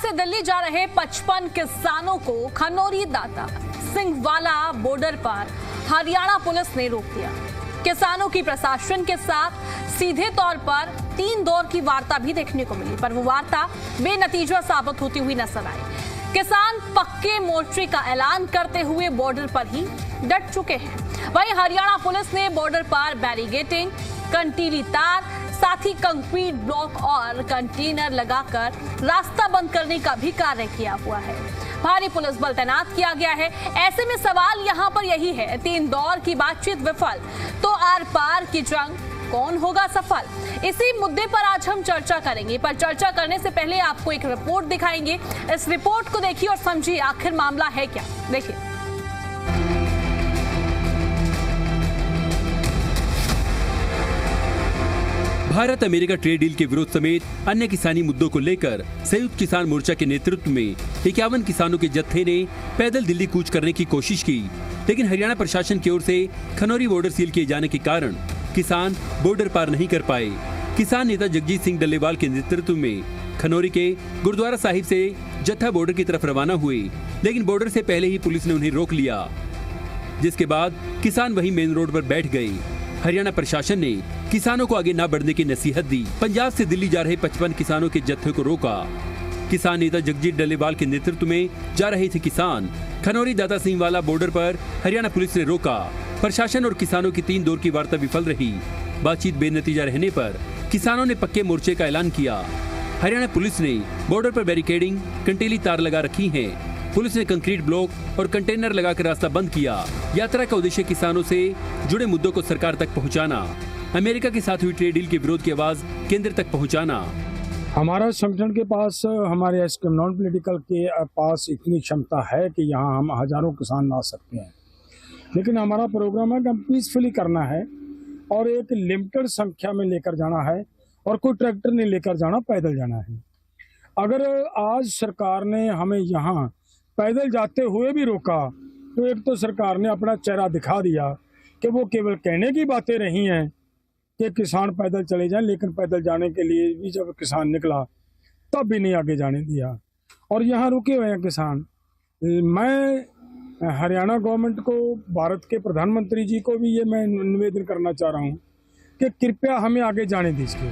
से दिल्ली जा रहे 55 किसानों को खनौरी दाता सिंहवाला बॉर्डर पर हरियाणा पुलिस ने रोक दिया। किसानों की प्रशासन के साथ सीधे तौर पर 3 दौर की वार्ता भी देखने को मिली, पर वो वार्ता बेनतीजा साबित होती हुई नजर आई। किसान पक्के मोर्चे का ऐलान करते हुए बॉर्डर पर ही डट चुके हैं। वहीं हरियाणा पुलिस ने बॉर्डर पर बैरिकेडिंग, कंटीली तार, साथ ही कंक्रीट ब्लॉक और कंटेनर लगाकर रास्ता बंद करने का भी कार्य किया हुआ है। भारी पुलिस बल तैनात किया गया है। ऐसे में सवाल यहाँ पर यही है, 3 दौर की बातचीत विफल तो आर पार की जंग कौन होगा सफल? इसी मुद्दे पर आज हम चर्चा करेंगे, पर चर्चा करने से पहले आपको एक रिपोर्ट दिखाएंगे। इस रिपोर्ट को देखिए और समझिए आखिर मामला है क्या। देखिए, भारत अमेरिका ट्रेड डील के विरोध समेत अन्य किसानी मुद्दों को लेकर संयुक्त किसान मोर्चा के नेतृत्व में 51 किसानों के जत्थे ने पैदल दिल्ली कूच करने की कोशिश की, लेकिन हरियाणा प्रशासन की ओर से खनौरी बॉर्डर सील किए जाने के कारण किसान बॉर्डर पार नहीं कर पाए। किसान नेता जगजीत सिंह डल्लेवाल के नेतृत्व में खनौरी के गुरुद्वारा साहिब से जत्था बॉर्डर की तरफ रवाना हुए, लेकिन बॉर्डर से पहले ही पुलिस ने उन्हें रोक लिया, जिसके बाद किसान वहीं मेन रोड पर बैठ गए। हरियाणा प्रशासन ने किसानों को आगे न बढ़ने की नसीहत दी। पंजाब से दिल्ली जा रहे 55 किसानों के जत्थे को रोका। किसान नेता जगजीत डल्लेवाल के नेतृत्व में जा रहे थे किसान। खनौरी दाता सिंहवाला बॉर्डर पर हरियाणा पुलिस ने रोका। प्रशासन और किसानों की 3 दौर की वार्ता विफल रही। बातचीत बेनतीजा रहने पर किसानों ने पक्के मोर्चे का ऐलान किया। हरियाणा पुलिस ने बॉर्डर पर बैरिकेडिंग, कंटीली तार लगा रखी है। पुलिस ने कंक्रीट ब्लॉक और कंटेनर लगाकर रास्ता बंद किया। यात्रा का उद्देश्य किसानों से जुड़े मुद्दों को सरकार तक पहुंचाना, अमेरिका के साथ हुई ट्रेड डील के विरोध की आवाज केंद्र तक पहुंचाना। हमारा संगठन के पास, हमारे नॉन पॉलिटिकल के पास इतनी क्षमता है कि यहाँ हम हजारों किसान ला सकते हैं, लेकिन हमारा प्रोग्राम है कि हम पीसफुली करना है और एक लिमिटेड संख्या में लेकर जाना है और कोई ट्रैक्टर नहीं लेकर जाना, पैदल जाना है। अगर आज सरकार ने हमें यहाँ पैदल जाते हुए भी रोका तो एक तो सरकार ने अपना चेहरा दिखा दिया कि वो केवल कहने की बातें रही हैं कि किसान पैदल चले जाएं, लेकिन पैदल जाने के लिए भी जब किसान निकला तब भी नहीं आगे जाने दिया और यहाँ रुके हुए हैं किसान। मैं हरियाणा गवर्नमेंट को, भारत के प्रधानमंत्री जी को भी ये मैं निवेदन करना चाह रहा हूँ कि कृपया हमें आगे जाने दीजिए।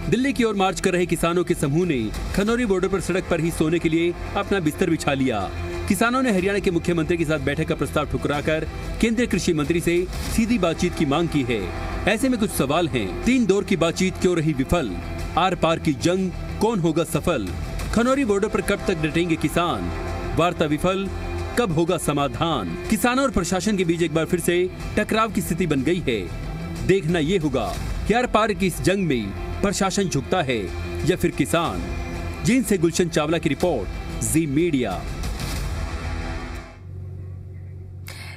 दिल्ली की ओर मार्च कर रहे किसानों के समूह ने खनौरी बॉर्डर पर सड़क पर ही सोने के लिए अपना बिस्तर बिछा लिया। किसानों ने हरियाणा के मुख्यमंत्री के साथ बैठक का प्रस्ताव ठुकराकर केंद्रीय कृषि मंत्री से सीधी बातचीत की मांग की है। ऐसे में कुछ सवाल हैं। 3 दौर की बातचीत क्यों रही विफल? आर पार की जंग कौन होगा सफल? खनौरी बॉर्डर पर कब तक डटेंगे किसान? वार्ता विफल, कब होगा समाधान? किसानों और प्रशासन के बीच एक बार फिर से टकराव की स्थिति बन गई है। देखना ये होगा कि आर पार की इस जंग में प्रशासन झुकता है या फिर किसान। जींद से गुलशन चावला की रिपोर्ट, जी मीडिया।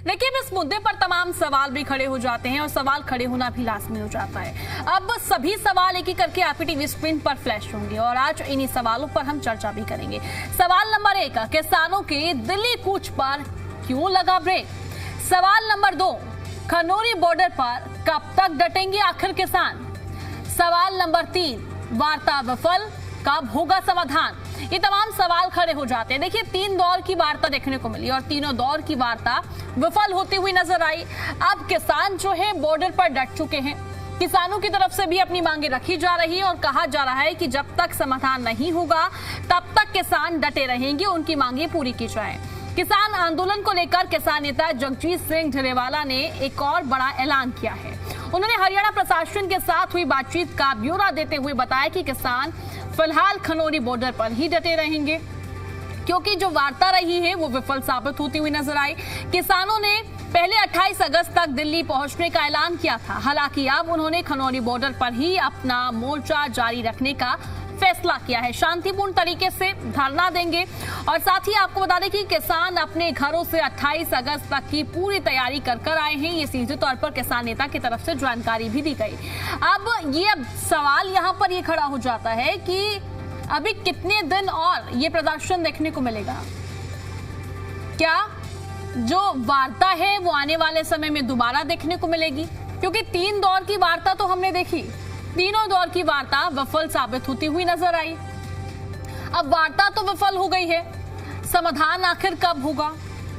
देखिए, इस मुद्दे पर तमाम सवाल भी खड़े हो जाते हैं और सवाल खड़े होना भी लाजमी हो जाता है। अब सभी सवाल एक एक करके आपकी टीवी स्क्रीन पर फ्लैश होंगे और आज इन्हीं सवालों पर हम चर्चा भी करेंगे। सवाल नंबर 1, किसानों के दिल्ली कूच पर क्यों लगा ब्रेक? सवाल नंबर 2, खनौरी बॉर्डर पर कब तक डटेंगे आखिर किसान? सवाल नंबर 3, वार्ता विफल, कब होगा समाधान? ये तमाम सवाल खड़े हो जाते हैं। देखिए, 3 दौर की वार्ता देखने को मिली और तीनों दौर की वार्ता विफल होती हुई नजर आई। अब किसान जो है बॉर्डर पर डट चुके हैं। किसानों की तरफ से भी अपनी मांगे रखी जा रही है और कहा जा रहा है कि जब तक समाधान नहीं होगा तब तक किसान डटे रहेंगे, उनकी मांगे पूरी की जाए। किसान आंदोलन को लेकर किसान नेता जगजीत सिंह डल्लेवाल ने एक और बड़ा ऐलान किया है। उन्होंने हरियाणा प्रशासन के साथ हुई बातचीत का ब्यौरा देते हुए बताया कि किसान फिलहाल खनौरी बॉर्डर पर ही डटे रहेंगे क्योंकि जो वार्ता रही है वो विफल साबित होती हुई नजर आई। किसानों ने पहले 28 अगस्त तक दिल्ली पहुंचने का ऐलान किया था, हालांकि अब उन्होंने खनौरी बॉर्डर पर ही अपना मोर्चा जारी रखने का फैसला किया है। शांतिपूर्ण तरीके से धरना देंगे और साथ ही आपको बता दें कि किसान अपने घरों से 28 अगस्त तक की पूरी तैयारी कर आए हैं। ये सीधे तौर पर किसान नेता की तरफ से जानकारी भी दी गई। अब ये सवाल यहाँ पर ये खड़ा हो जाता है कि अभी कितने दिन और ये प्रदर्शन देखने को मिलेगा? क्या जो वार्ता है वो आने वाले समय में दोबारा देखने को मिलेगी? क्योंकि 3 दौर की वार्ता तो हमने देखी, तीनों दौर की वार्ता विफल साबित होती हुई नजर आई। अब वार्ता तो विफल हो गई है, समाधान आखिर कब होगा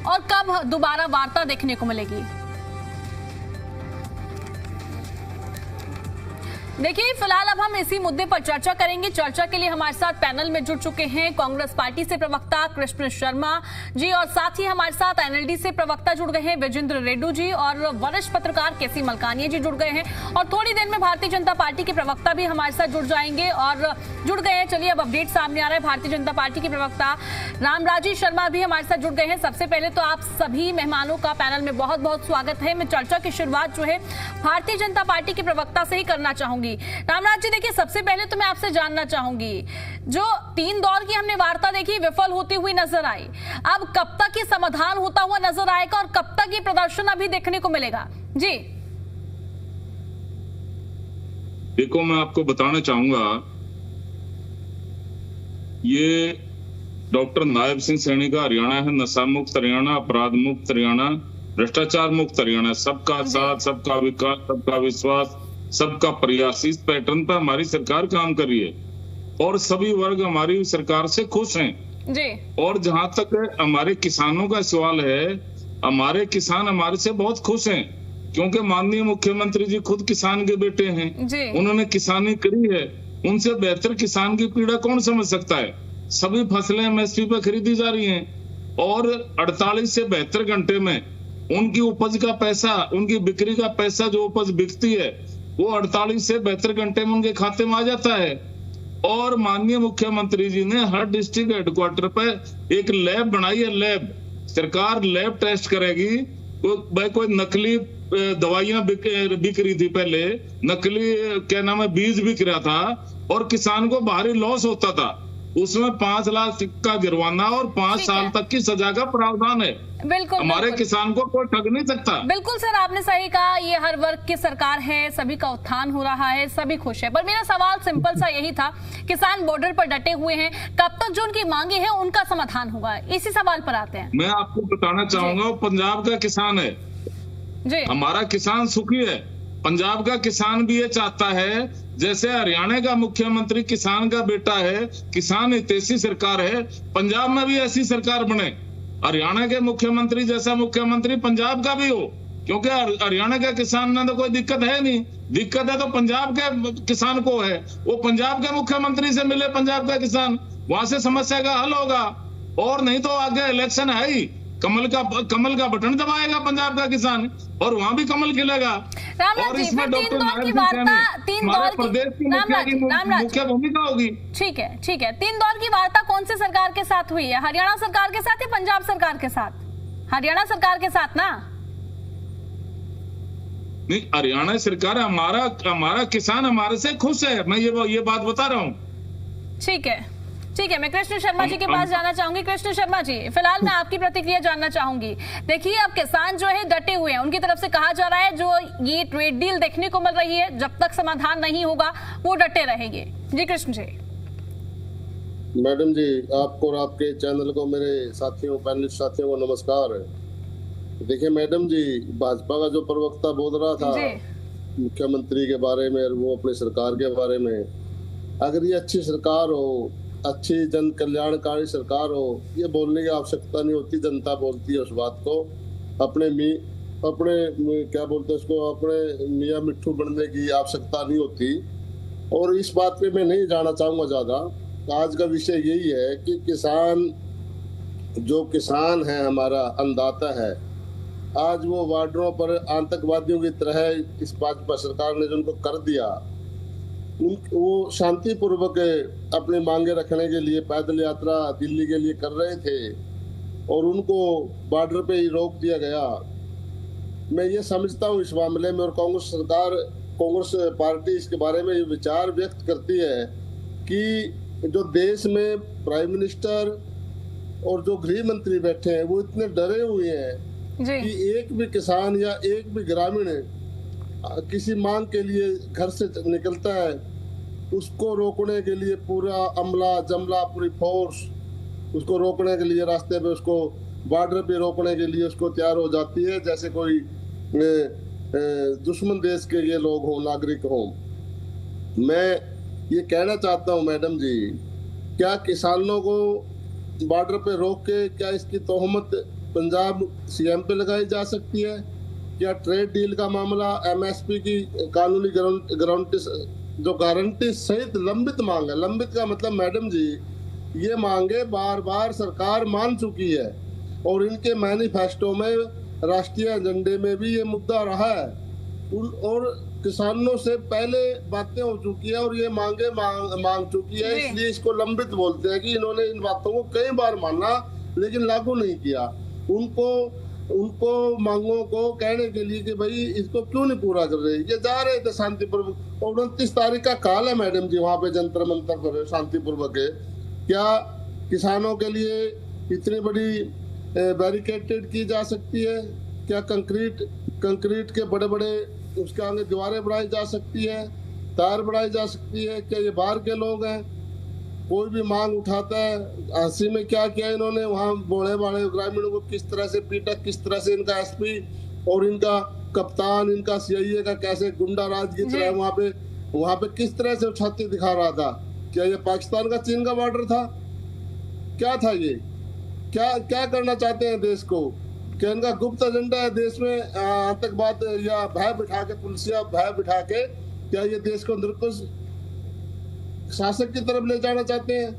और कब दोबारा वार्ता देखने को मिलेगी? देखिए, फिलहाल अब हम इसी मुद्दे पर चर्चा करेंगे। चर्चा के लिए हमारे साथ पैनल में जुड़ चुके हैं कांग्रेस पार्टी से प्रवक्ता कृष्ण शर्मा जी, और साथ ही हमारे साथ एनएलडी से प्रवक्ता जुड़ गए हैं विजेंद्र रेड्डी जी, और वरिष्ठ पत्रकार केसी मलकानिया जी जुड़ गए हैं, और थोड़ी देर में भारतीय जनता पार्टी के प्रवक्ता भी हमारे साथ जुड़ जाएंगे और जुड़ गए हैं। चलिए, अब अपडेट सामने आ रहा है। भारतीय जनता पार्टी के प्रवक्ता रामराजी शर्मा भी हमारे साथ जुड़ गए हैं। सबसे पहले तो आप सभी मेहमानों का पैनल में बहुत बहुत स्वागत है। मैं चर्चा की शुरुआत जो है भारतीय जनता पार्टी के प्रवक्ता से ही करना चाहूंगी। रामराज जी, देखिए, सबसे पहले तो मैं आपसे जानना चाहूंगी, जो 3 दौर की हमने वार्ता देखी विफल होती हुई नजर आई, अब कब तक ये समाधान होता हुआ नजर आएगा और कब तक ये प्रदर्शन अभी देखने को मिलेगा? जी देखो, मैं आपको बताना चाहूंगा, ये डॉक्टर नायब सिंह सैनी का हरियाणा है, नशा मुक्त हरियाणा, अपराध मुक्त हरियाणा, भ्रष्टाचार मुक्त हरियाणा, सबका साथ, सबका विकास, सबका विश्वास, सबका प्रयास, इस पैटर्न पर हमारी सरकार काम कर रही है और सभी वर्ग हमारी सरकार से खुश हैं जी। और जहां तक हमारे किसानों का सवाल है, हमारे किसान हमारे से बहुत खुश हैं, क्योंकि माननीय मुख्यमंत्री जी खुद किसान के बेटे हैं जी। उन्होंने किसानी करी है, उनसे बेहतर किसान की पीड़ा कौन समझ सकता है। सभी फसलें एमएसपी पर खरीदी जा रही हैं और 48 से 72 घंटे में उनकी उपज का पैसा, उनकी बिक्री का पैसा, जो उपज बिकती है वो 48 से 72 घंटे में उनके खाते में आ जाता है। और माननीय मुख्यमंत्री जी ने हर डिस्ट्रिक्ट हेडक्वार्टर पर एक लैब बनाई है। लैब, सरकार लैब टेस्ट करेगी। कोई नकली दवाइयां बिक रही थी पहले, नकली क्या नाम है बीज बिक रहा था और किसान को भारी लॉस होता था, उसमें 5 लाख का जुर्माना और 5 साल तक की सजा का प्रावधान है। बिल्कुल, हमारे बिल्कुल। किसान को कोई ठग नहीं सकता। बिल्कुल सर, आपने सही कहा, ये हर वर्ग की सरकार है, सभी का उत्थान हो रहा है, सभी खुश है। पर मेरा सवाल सिंपल सा यही था, किसान बॉर्डर पर डटे हुए हैं, कब तक जो उनकी मांगे हैं उनका समाधान होगा? इसी सवाल पर आते हैं। मैं आपको बताना चाहूंगा, वो पंजाब का किसान है जी। हमारा किसान सुखी है। पंजाब का किसान भी ये चाहता है, जैसे हरियाणा का मुख्यमंत्री किसान का बेटा है, किसान हितैषी सरकार है, पंजाब में भी ऐसी सरकार बने, हरियाणा के मुख्यमंत्री जैसा मुख्यमंत्री पंजाब का भी हो, क्योंकि हरियाणा का किसान में तो कोई दिक्कत है नहीं, दिक्कत है तो पंजाब के किसान को है। वो पंजाब के मुख्यमंत्री से मिले, पंजाब का किसान, वहां से समस्या का हल होगा। और नहीं तो आगे इलेक्शन है ही, कमल का बटन दबाएगा पंजाब का किसान और वहां भी कमल खिलेगा। और इसमें डॉक्टर मुख्य भूमिका होगी। ठीक है, ठीक है। 3 दौर की वार्ता कौन से सरकार के साथ हुई है? हरियाणा सरकार के साथ या पंजाब सरकार के साथ? हरियाणा सरकार के साथ ना? नहीं, हरियाणा सरकार, हमारा किसान हमारे से खुश है, मैं ये बात बता रहा हूँ। ठीक है, ठीक है। मैं कृष्ण शर्मा जी के पास जाना चाहूंगी। कृष्ण शर्मा जी, फिलहाल मैं आपकी प्रतिक्रिया जानना चाहूंगी। देखिए, अब किसान जो है डटे हुए हैं, उनकी तरफ से कहा जा रहा है जो ये ट्रेड डील देखने को मिल रही है, जब तक समाधान नहीं होगा वो डटे रहेंगे। जी कृष्ण जी। मैडम जी, आपको और आपके चैनल को, मेरे साथियों, पैनलिस्ट साथियों को नमस्कार। देखिए मैडम जी, भाजपा का जो प्रवक्ता बोल रहा था मुख्यमंत्री के बारे में, वो अपनी सरकार के बारे में, अगर ये अच्छी सरकार हो, अच्छी जन कल्याणकारी सरकार हो, ये बोलने की आवश्यकता नहीं होती। जनता बोलती है उस बात को, अपने क्या बोलते हैं उसको, अपने मियाँ मिट्ठू बनने की आवश्यकता नहीं होती। और इस बात पे मैं नहीं जाना चाहूँगा ज़्यादा। आज का विषय यही है कि किसान है, हमारा अन्नदाता है, आज वो बॉर्डरों पर आतंकवादियों की तरह इस भाजपा सरकार ने जो उनको कर दिया, वो शांतिपूर्वक अपनी मांगे रखने के लिए पैदल यात्रा दिल्ली के लिए कर रहे थे और उनको बॉर्डर पे ही रोक दिया गया। मैं ये समझता हूँ इस मामले में, और कांग्रेस पार्टी इसके बारे में ये विचार व्यक्त करती है कि जो देश में प्राइम मिनिस्टर और जो गृह मंत्री बैठे हैं वो इतने डरे हुए हैं कि एक भी किसान या एक भी ग्रामीण किसी मांग के लिए घर से निकलता है, उसको रोकने के लिए पूरा अमला जमला, पूरी फोर्स उसको रोकने के लिए, रास्ते पे उसको बॉर्डर पे रोकने के लिए उसको तैयार हो जाती है, जैसे कोई दुश्मन देश के ये लोग हों, नागरिक हों। मैं ये कहना चाहता हूँ मैडम जी क्या किसानों को बॉर्डर पे रोक के क्या इसकी तोहमत पंजाब सीएम पे लगाई जा सकती है? क्या ट्रेड डील का मामला, एमएसपी की कानूनी गारंटी सहित लंबित मांग है। लंबित का मतलब मैडम जी, ये मांगे बार बार सरकार मान चुकी है और इनके मैनिफेस्टो में, राष्ट्रीय एजेंडे में भी ये मुद्दा रहा है और किसानों से पहले बातें हो चुकी है और ये मांगे मांग चुकी है। इसलिए इसको लंबित बोलते हैं कि इन्होंने इन बातों को कई बार माना लेकिन लागू नहीं किया। उनको मांगों को कहने के लिए कि भाई इसको क्यों नहीं पूरा कर रहे, ये जा रहे थे शांतिपूर्वक। और 29 तारीख का काल है मैडम जी, वहाँ पे जंतर मंतर पर शांतिपूर्वक है। क्या किसानों के लिए इतनी बड़ी बैरिकेडेड की जा सकती है? क्या कंक्रीट के बड़े बड़े उसके आगे दीवारें बढ़ाई जा सकती है, तार बढ़ाई जा सकती है? क्या ये बाहर के लोग हैं? कोई भी मांग उठाता है। हंसी में क्या किया इन्होंने, वहाँ बोले बाड़े ग्रामीणों को किस तरह से पीटा, किस तरह से इनका एसपी और इनका कप्तान, इनका सीआईए का कैसे गुंडा राज की तरह वहाँ पे किस तरह से छाती दिखा रहा था। क्या ये पाकिस्तान का चीन का बॉर्डर था? क्या था ये? क्या करना चाहते हैं देश को? क्या इनका गुप्त एजेंडा है देश में आतंकवाद या भय बिठा के, पुलिसिया भय बिठा के क्या ये देश को निरंकुश शासक की तरफ ले जाना चाहते हैं?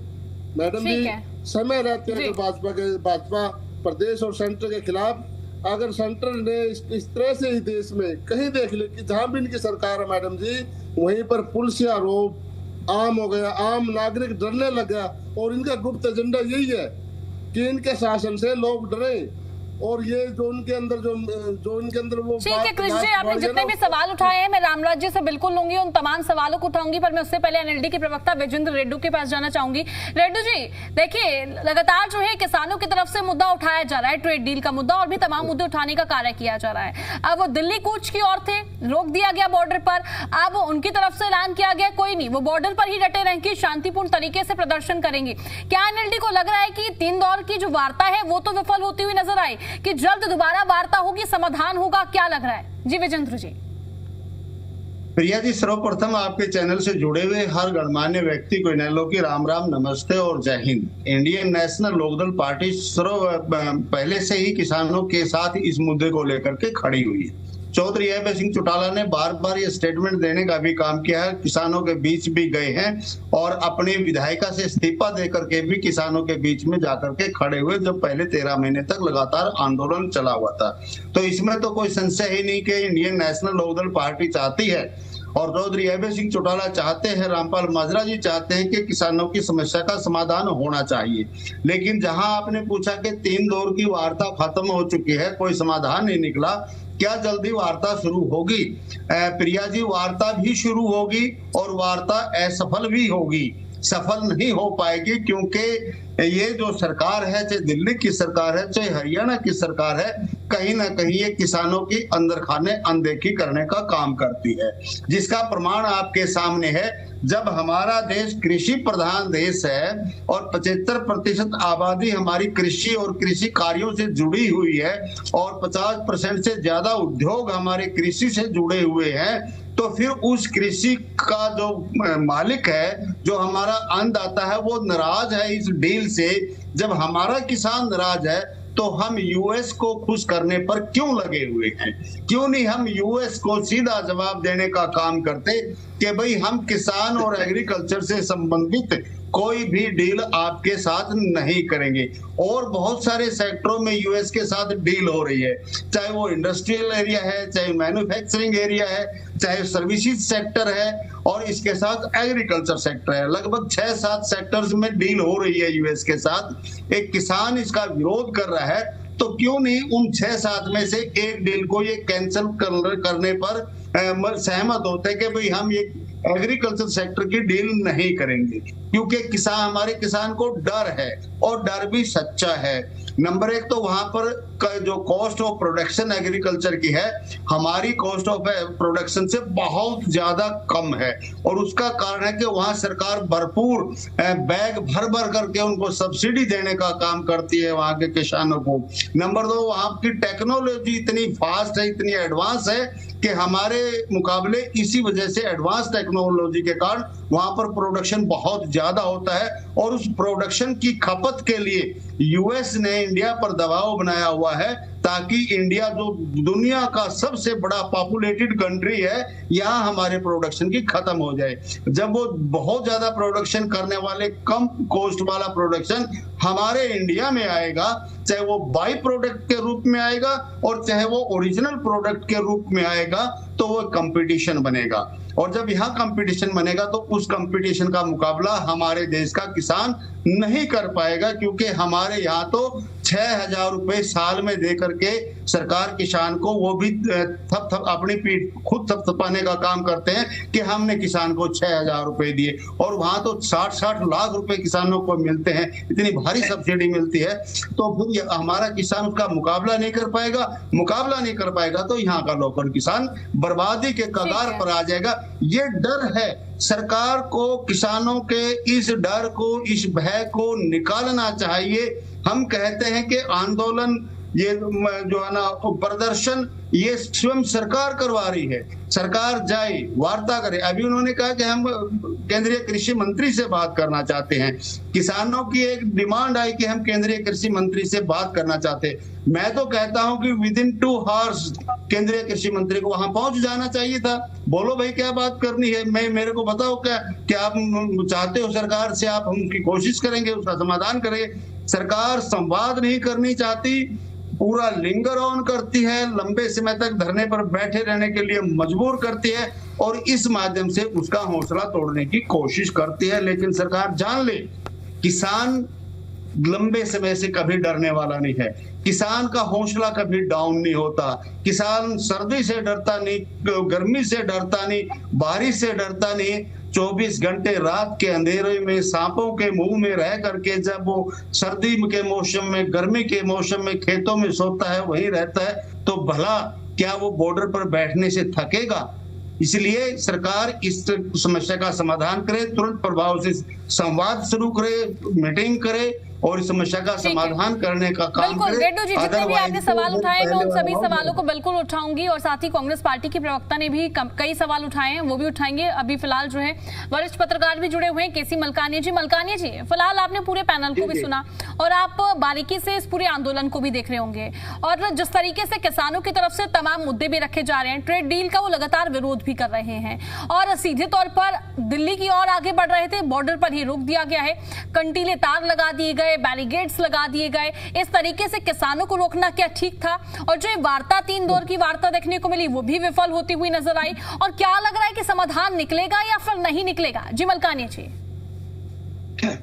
मैडम जी, समय रहते हैं भाजपा प्रदेश और सेंटर के खिलाफ, अगर सेंटर ने इस तरह से ही देश में कहीं देख ले कि जहां भी इनकी सरकार है मैडम जी, वहीं पर पुलिसिया रोब आम हो गया, आम नागरिक डरने लग गया। और इनका गुप्त एजेंडा यही है कि इनके शासन से लोग डरे और ये जो उनके अंदर वो ठीक है। कृष्ण जी, आपने जितने भी सवाल उठाए हैं मैं रामराज जी से बिल्कुल लूंगी, उन तमाम सवालों को उठाऊंगी, पर मैं उससे पहले एनएलडी के प्रवक्ता विजेंद्र रेड्डी के पास जाना चाहूंगी। रेड्डी जी, देखिए लगातार जो है किसानों की तरफ से मुद्दा उठाया जा रहा है, ट्रेड डील का मुद्दा, और भी तमाम मुद्दे उठाने का कार्य किया जा रहा है। अब वो दिल्ली कूच की ओर थे, रोक दिया गया बॉर्डर पर, अब उनकी तरफ से ऐलान किया गया कोई नहीं, वो बॉर्डर पर ही डटे रहेंगे, शांतिपूर्ण तरीके से प्रदर्शन करेंगे। क्या एनएलडी को लग रहा है कि 3 दौर की जो वार्ता है वो तो विफल होती हुई नजर आई, कि जल्द दोबारा वार्ता होगी, समाधान होगा? क्या लग रहा है जी विजेंद्र जी? प्रिया जी, सर्वप्रथम आपके चैनल से जुड़े हुए हर गणमान्य व्यक्ति को इनेलो की राम राम, नमस्ते और जय Hind. Indian National Lokdal party पहले से ही किसानों के साथ इस मुद्दे को लेकर के खड़ी हुई है। चौधरी अभय सिंह चौटाला ने बार बार ये स्टेटमेंट देने का भी काम किया है, किसानों के बीच भी गए हैं और अपनी विधायिका से इस्तीफा देकर के भी किसानों के बीच में जाकर के खड़े हुए, जब पहले 13 महीने तक लगातार आंदोलन चला हुआ था। तो इसमें तो कोई संशय ही नहीं कि इंडियन नेशनल लोकदल पार्टी चाहती है और चौधरी अभय सिंह चौटाला चाहते हैं, रामपाल माजरा जी चाहते हैं कि किसानों की समस्या का समाधान होना चाहिए। लेकिन जहां आपने पूछा कि 3 दौर की वार्ता खत्म हो चुकी है, कोई समाधान नहीं निकला, क्या जल्दी वार्ता शुरू होगी? प्रिया जी, वार्ता भी शुरू होगी और वार्ता असफल भी होगी, सफल नहीं हो पाएगी, क्योंकि ये जो सरकार है, चाहे दिल्ली की सरकार है चाहे हरियाणा की सरकार है, कहीं ना कहीं ये किसानों की अंदर खाने अनदेखी करने का काम करती है, जिसका प्रमाण आपके सामने है। जब हमारा देश कृषि प्रधान देश है और 75% आबादी हमारी कृषि और कृषि कार्यों से जुड़ी हुई है और 50% से ज्यादा उद्योग हमारे कृषि से जुड़े हुए हैं, तो फिर उस कृषि का जो मालिक है, जो हमारा अन्नदाता है, वो नाराज है इस डील से। जब हमारा किसान नाराज है तो हम यूएस को खुश करने पर क्यों लगे हुए हैं? क्यों नहीं हम यूएस को सीधा जवाब देने का काम करते कि भाई हम किसान और एग्रीकल्चर से संबंधित कोई भी डील आपके साथ नहीं करेंगे। और बहुत सारे सेक्टरों में यूएस के साथ डील हो रही है, चाहे वो इंडस्ट्रियल एरिया है, चाहे मैन्युफैक्चरिंग एरिया है, चाहे सर्विसेज सेक्टर है और इसके साथ एग्रीकल्चर सेक्टर है। लगभग 6-7 सेक्टर्स में डील हो रही है यूएस के साथ। एक किसान इसका विरोध कर रहा है, तो क्यों नहीं उन 6-7 में से एक डील को ये कैंसिल करने पर सहमत होते कि भाई हम ये एग्रीकल्चर सेक्टर की डील नहीं करेंगे, क्योंकि हमारे किसान को डर है और डर भी सच्चा है। नंबर 1 तो वहां पर जो कॉस्ट ऑफ प्रोडक्शन एग्रीकल्चर की है, हमारी कॉस्ट ऑफ प्रोडक्शन से बहुत ज्यादा कम है और उसका कारण है कि वहां सरकार भरपूर बैग भर करके उनको सब्सिडी देने का काम करती है वहां के किसानों को। नंबर 2, वहां की टेक्नोलॉजी इतनी फास्ट है, इतनी एडवांस है कि हमारे मुकाबले इसी वजह से एडवांस टेक्नोलॉजी के कारण वहां पर प्रोडक्शन बहुत ज्यादा होता है और उस प्रोडक्शन की खपत के लिए यूएस ने इंडिया पर दबाव बनाया हुआ है ताकि इंडिया जो दुनिया का सबसे बड़ा पॉपुलेटेड कंट्री है यहाँ हमारे प्रोडक्शन की खत्म हो जाए। जब वो बहुत ज्यादा प्रोडक्शन करने वाले कम कॉस्ट वाला प्रोडक्शन हमारे इंडिया में आएगा, चाहे वो बाई प्रोडक्ट के रूप में आएगा और चाहे वो ओरिजिनल प्रोडक्ट के रूप में आएगा, तो वो कंपटीशन बनेगा। और जब यहाँ कंपटीशन बनेगा तो उस कंपटीशन का मुकाबला हमारे देश का किसान नहीं कर पाएगा, क्योंकि हमारे यहाँ तो 6,000 रुपए साल में दे करके सरकार किसान को वो भी अपनी पीठ खुद थपथपाने का काम करते हैं कि हमने किसान को 6,000 रुपए दिए, और वहां तो 60-60 लाख रुपए किसानों को मिलते हैं, इतनी भारी सब्सिडी मिलती है। तो फिर हमारा किसान उसका मुकाबला नहीं कर पाएगा तो यहाँ का लोकल किसान बर्बादी के कगार पर आ जाएगा। ये डर है सरकार को, किसानों के इस डर को, इस भय को निकालना चाहिए। हम कहते हैं कि आंदोलन, ये जो है ना प्रदर्शन, ये स्वयं सरकार करवा रही है। सरकार जाए, वार्ता करे। अभी उन्होंने कहा कि हम केंद्रीय कृषि मंत्री से बात करना चाहते हैं। किसानों की एक डिमांड आई कि हम केंद्रीय कृषि मंत्री से बात करना चाहते हैं। मैं तो कहता हूं कि विदिन 2 आवर्स केंद्रीय कृषि मंत्री को वहां पहुंच जाना चाहिए था। बोलो भाई क्या बात करनी है, मेरे को बताओ क्या आप चाहते हो सरकार से, आप उनकी कोशिश करेंगे, उसका समाधान करेंगे। सरकार संवाद नहीं करनी चाहती, पूरा लिंगर ऑन करती है, लंबे समय तक धरने पर बैठे रहने के लिए मजबूर करती है और इस माध्यम से उसका हौसला तोड़ने की कोशिश करती है। लेकिन सरकार जान ले, किसान लंबे समय से कभी डरने वाला नहीं है। किसान का हौसला कभी डाउन नहीं होता। किसान सर्दी से डरता नहीं, गर्मी से डरता नहीं, बारिश से डरता नहीं। 24 घंटे रात के अंधेरे में सांपों के मुंह में रह करके जब वो सर्दी के मौसम में, गर्मी के मौसम में खेतों में सोता है, वहीं रहता है, तो भला क्या वो बॉर्डर पर बैठने से थकेगा? इसलिए सरकार इस समस्या का समाधान करे, तुरंत प्रभाव से संवाद शुरू करे, मीटिंग करे और इस समस्या का समाधान करने का काम करे। रेड्डू जी, जितने भी आपने सवाल उठाए मैं उन सभी सवालों को बिल्कुल उठाऊंगी और साथ ही कांग्रेस पार्टी के प्रवक्ता ने भी कई सवाल उठाए हैं, वो भी उठाएंगे। अभी फिलहाल जो है वरिष्ठ पत्रकार भी जुड़े हुए हैं, केसी मलकानिया जी। मलकानिया जी, फिलहाल आपने पूरे पैनल को भी सुना और आप बारीकी से इस पूरे आंदोलन को भी देख रहे होंगे और जिस तरीके से किसानों की तरफ से तमाम मुद्दे भी रखे जा रहे हैं, ट्रेड डील का वो लगातार विरोध भी कर रहे हैं और सीधे तौर पर दिल्ली की ओर आगे बढ़ रहे थे। बॉर्डर पर ही रोक दिया गया है, कंटीले तार लगा दिए गए, बैरिकेड्स लगा दिए गए। इस तरीके से किसानों को रोकना क्या ठीक था? और जो वार्ता 3 दौर की वार्ता देखने को मिली वो भी विफल होती हुई नजर आई। और क्या लग रहा है कि समाधान निकलेगा या फिर नहीं निकलेगा? जी मलकानिया जी।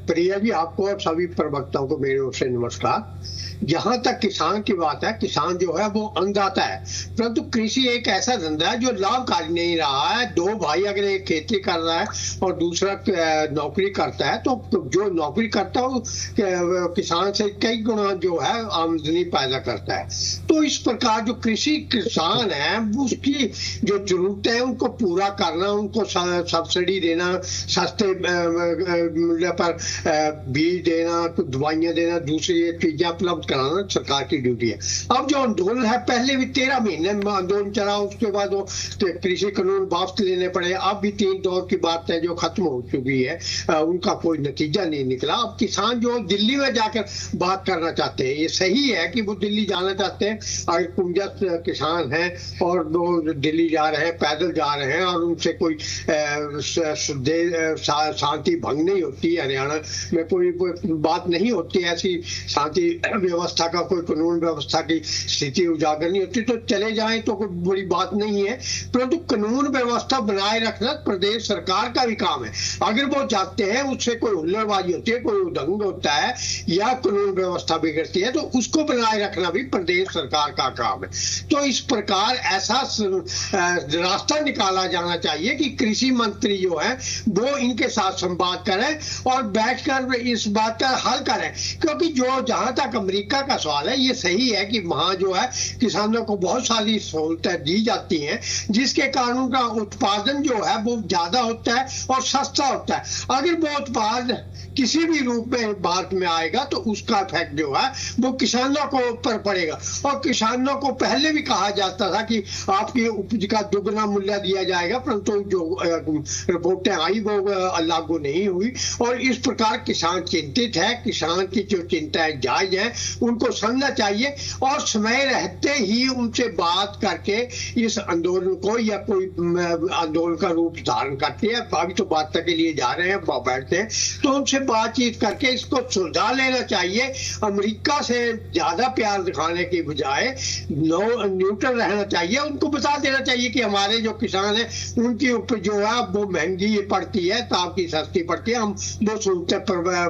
प्रिया जी, आपको और सभी प्रवक्ताओं को मेरी ओर से नमस्कार। जहां तक किसान की बात है, किसान जो है वो अन्नदाता है, परंतु कृषि एक ऐसा धंधा है जो लाभकारी नहीं रहा है। 2 भाई अगर एक खेती कर रहा है और दूसरा नौकरी करता है, तो जो नौकरी करता है वो किसान से कई गुना जो है आमदनी पैदा करता है। तो इस प्रकार जो कृषि किसान है उसकी जो जरूरतें हैं उनको पूरा करना, उनको सब्सिडी देना, सस्ते मूल्य पर बीज देना, दवाइयां देना, दूसरी चीजें उपलब्ध कराना सरकार की ड्यूटी है। अब जो आंदोलन है, पहले भी 13 महीने में आंदोलन चला, उसके बाद वो कृषि कानून वापस लेने पड़े। अब भी 3 दौर की बात है जो खत्म हो चुकी है, उनका कोई नतीजा नहीं निकला। अब किसान जो दिल्ली में जाकर बात करना चाहते हैं, ये सही है कि वो दिल्ली जाना चाहते हैं। अगर कुंजस किसान हैं और वो दिल्ली जा रहे हैं, पैदल जा रहे हैं और उनसे कोई शांति भंग नहीं होती, हरियाणा में कोई बात नहीं होती, ऐसी शांति व्यवस्था का कोई कानून व्यवस्था की स्थिति उजागर नहीं होती, तो चले जाएं तो कोई बड़ी बात नहीं है। परंतु कानून व्यवस्था बनाए रखना प्रदेश सरकार का भी काम है। अगर वो जाते हैं, उससे कोई हुल्लड़बाजी होती है, कोई उदंग होता है या कानून व्यवस्था बिगड़ती है, तो उसको बनाए रखना भी प्रदेश सरकार का काम है। तो इस प्रकार ऐसा रास्ता निकाला जाना चाहिए कि कृषि मंत्री जो है वो इनके साथ संवाद करें और बैठकर इस बात का हल करें, क्योंकि जो जहां तक अमेरिका अमेरिका का सवाल है, ये सही है कि वहां जो है किसानों को बहुत सारी सहूलतें दी जाती हैं, जिसके कारण उनका उत्पादन जो है वो ज्यादा होता है और सस्ता होता है। अगर वो उत्पाद किसी भी रूप में भारत में आएगा तो उसका इफेक्ट जो है वो किसानों को ऊपर पड़ेगा। और किसानों को पहले भी कहा जाता था कि आपकी उपज का दुगना मूल्य दिया जाएगा, परंतु जो रिपोर्टें आई वो लागू नहीं हुई। और इस प्रकार किसान चिंतित है। किसान की जो चिंताएं जायज है, उनको समझना चाहिए और समय रहते ही उनसे बात करके इस आंदोलन को या कोई आंदोलन का रूप धारण करते हैं। अभी तो वार्ता के लिए जा रहे हैं, बैठते हैं, तो उनसे बातचीत करके इसको सुलझा लेना चाहिए। अमेरिका से ज्यादा प्यार दिखाने की बजाय न्यूट्रल रहना चाहिए। उनको बता देना चाहिए कि हमारे जो किसान हैं उनकी उपज जो है वो महंगी पड़ती है, तो आपकी सस्ती पड़ती है। हम वो सुविधा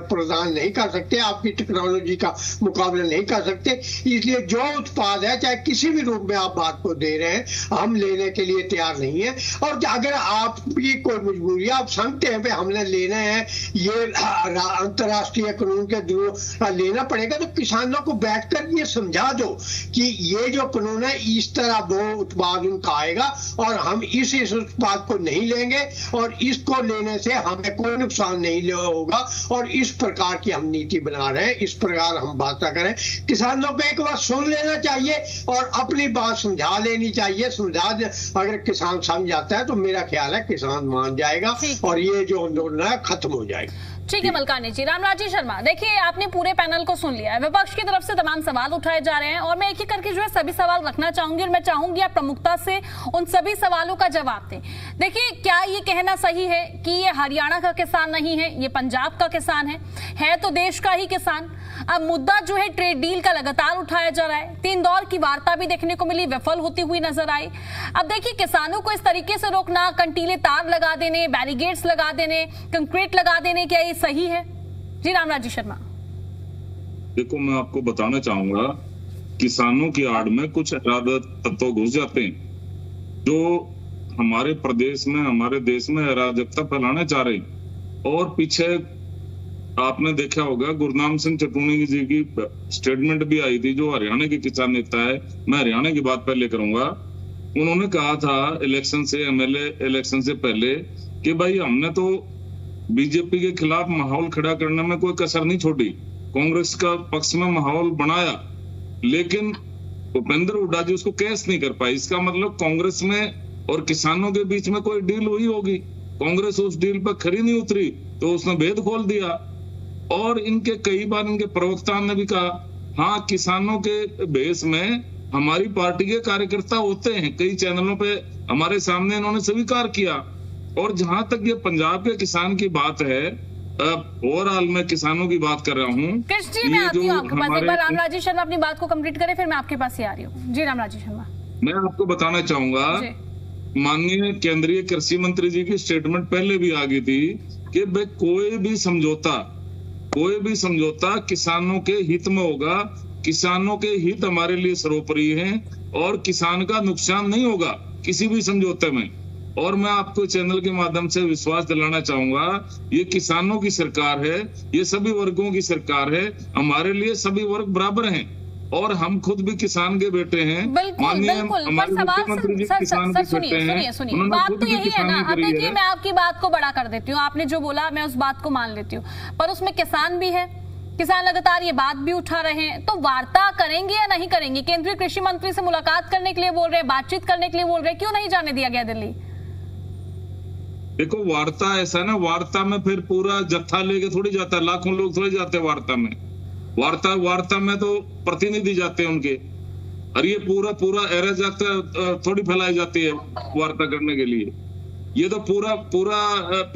प्रदान नहीं कर सकते, आपकी टेक्नोलॉजी का मुकाबला नहीं कर सकते। इसलिए जो उत्पाद है, चाहे किसी भी रूप में आप बात को दे रहे हैं, हम लेने के लिए तैयार नहीं है। और अगर आपकी कोई मजबूरी है, आप समझते हैं भाई हमने लेना है, ये अंतरराष्ट्रीय कानून के थ्रू लेना पड़ेगा, तो किसानों को बैठकर ये समझा दो कि ये जो कानून है इस तरह वो उत्पाद उनका आएगा और हम इस उत्पाद को नहीं लेंगे और इसको लेने से हमें कोई नुकसान नहीं होगा। और इस प्रकार की हम नीति बना रहे हैं, इस प्रकार हम बात करें। किसानों को एक बार सुन लेना चाहिए और अपनी बात समझा लेनी चाहिए। अगर किसान समझ जाता है तो मेरा ख्याल है किसान मान जाएगा और ये जो आंदोलन है खत्म हो जाएगा। ठीक है मलकानी जी। रामराजी शर्मा, देखिए आपने पूरे पैनल को सुन लिया है, विपक्ष की तरफ से तमाम सवाल उठाए जा रहे हैं और मैं एक एक करके जो है सभी सवाल रखना चाहूंगी और मैं चाहूंगी आप प्रमुखता से उन सभी सवालों का जवाब दें। देखिए, क्या ये कहना सही है कि ये हरियाणा का किसान नहीं है, ये पंजाब का किसान है तो देश का ही किसान। अब मुद्दा जो है ट्रेड डील का लगातार उठाया जा रहा है। 3 दौर की वार्ता भी देखने को मिली, विफल होती हुई नजर आई। अब देखिए, किसानों को इस तरीके से रोकना, कंटीले तार लगा देने, बैरिगेड्स लगा देने, कंक्रीट लगा देने, क्या ये सही है? जी रामराजी शर्मा। देखो, मैं आपको बताना चाहूंगा, किसानों की आड़ में कुछ अराजक तत्व घुस जाते हैं जो हमारे प्रदेश में, हमारे देश में अराजकता फैलाना चाह रहे हैं। और पीछे आपने देखा होगा गुरनाम सिंह चटूनी जी की स्टेटमेंट भी आई थी, जो हरियाणा के किसान नेता है, मैं हरियाणा की बात पहले करूंगा। उन्होंने कहा था इलेक्शन से, एमएलए इलेक्शन से पहले, कि भाई हमने तो बीजेपी के खिलाफ माहौल खड़ा करने में कोई कसर नहीं छोड़ी, कांग्रेस का पक्ष में माहौल बनाया, लेकिन भूपेंद्र हुड्डा जी उसको कैश नहीं कर पाई। इसका मतलब कांग्रेस में और किसानों के बीच में कोई डील हुई होगी, कांग्रेस उस डील पर खरी नहीं उतरी तो उसने भेद खोल दिया। और इनके कई बार इनके प्रवक्ता ने भी कहा, हाँ किसानों के बेस में हमारी पार्टी के कार्यकर्ता होते हैं, कई चैनलों पे हमारे सामने इन्होंने स्वीकार किया। और जहां तक ये पंजाब के किसान की बात है, ओवरऑल मैं किसानों की बात कर रहा हूँ। कृष्ण जी, मैं आती हूँ आपके पास। एक बार रामराजी शर्मा अपनी बात को कंप्लीट करें, फिर मैं आपके पास ही आ रही हूँ। जी रामराजी शर्मा। मैं आपको बताना चाहूंगा, माननीय केंद्रीय कृषि मंत्री जी की स्टेटमेंट पहले भी आ गई थी कि भाई कोई भी समझौता किसानों के हित में होगा, किसानों के हित हमारे लिए सर्वोपरि हैं और किसान का नुकसान नहीं होगा किसी भी समझौते में। और मैं आपको चैनल के माध्यम से विश्वास दिलाना चाहूंगा, ये किसानों की सरकार है, ये सभी वर्गों की सरकार है, हमारे लिए सभी वर्ग बराबर हैं और हम खुद भी किसान के बेटे हैं। बिल्कुल, हमारे मुख्यमंत्री जी किसान के बेटे हैं। बात तो यही है ना। अब देखिए, मैं आपकी बात को बड़ा कर देती हूँ, आपने जो बोला मैं उस बात को मान लेती हूँ, पर उसमें किसान भी है, किसान लगातार ये बात भी उठा रहे हैं। तो वार्ता करेंगे या नहीं करेंगे? केंद्रीय कृषि मंत्री से मुलाकात करने के लिए बोल रहे हैं, बातचीत करने के लिए बोल रहे हैं, क्यों नहीं जाने दिया गया दिल्ली? देखो, वार्ता ऐसा ना, वार्ता में फिर पूरा जत्था लेके थोड़ी जाता है, लाखों लोग थोड़ी जाते हैं वार्ता में। वार्ता में तो प्रतिनिधि जाते हैं उनके, और ये पूरा अराजकता थोड़ी फैलाई जाती है वार्ता करने के लिए। ये तो पूरा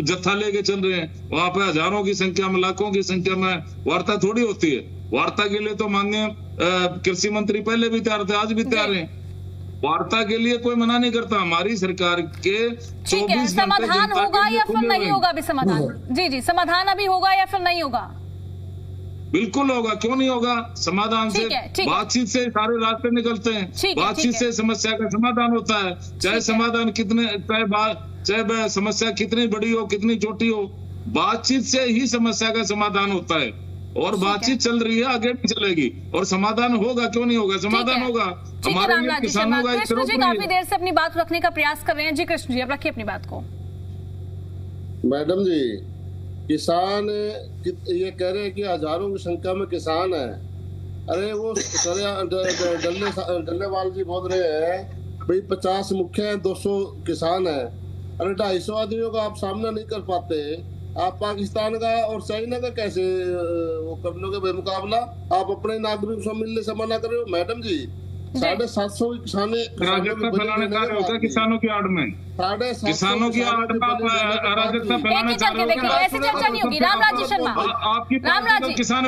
जत्था लेके चल रहे हैं, वहां पे हजारों की संख्या में, लाखों की संख्या में वार्ता थोड़ी होती है। वार्ता के लिए तो माननीय कृषि मंत्री पहले भी तैयार थे, आज भी तैयार हैं। वार्ता के लिए कोई मना नहीं करता। हमारी सरकार के 24 समाधान होगा या फिर नहीं होगा? अभी समाधान, जी समाधान अभी होगा या फिर नहीं होगा? बिल्कुल होगा, क्यों नहीं होगा? समाधान से, बातचीत से सारे रास्ते निकलते हैं। बातचीत से समस्या का समाधान होता है, चाहे समाधान चाहे समस्या कितनी बड़ी हो, कितनी छोटी हो, बातचीत से ही समस्या का समाधान होता है। और बातचीत चल रही है, आगे भी चलेगी और समाधान होगा, क्यों नहीं होगा, समाधान होगा हमारे लिए, किसानों का। कृष्ण जी काफी देर से अपनी बात रखने का प्रयास कर रहे हैं। जी कृष्ण जी, अब रखिए अपनी बात को। मैडम जी, किसान ये कह रहे हैं कि हजारों की संख्या में किसान है। अरे वो डल्लेवाल जी बोल रहे हैं भाई 50 मुख्य हैं, 200 किसान है। अरे 250 आदमियों का आप सामना नहीं कर पाते, आप पाकिस्तान का और चाइना का कैसे वो कर लोगे बेमुकाबला? आप अपने नागरिकों से मिलने से मना कर रहे हो। मैडम जी 750 किसानों की आड़ में, किसानों की आड़ में अराजकता फैलाना चाह रहे हो। ऐसी चर्चा नहीं होगी। रामराज जी शर्मा, आपकी किसान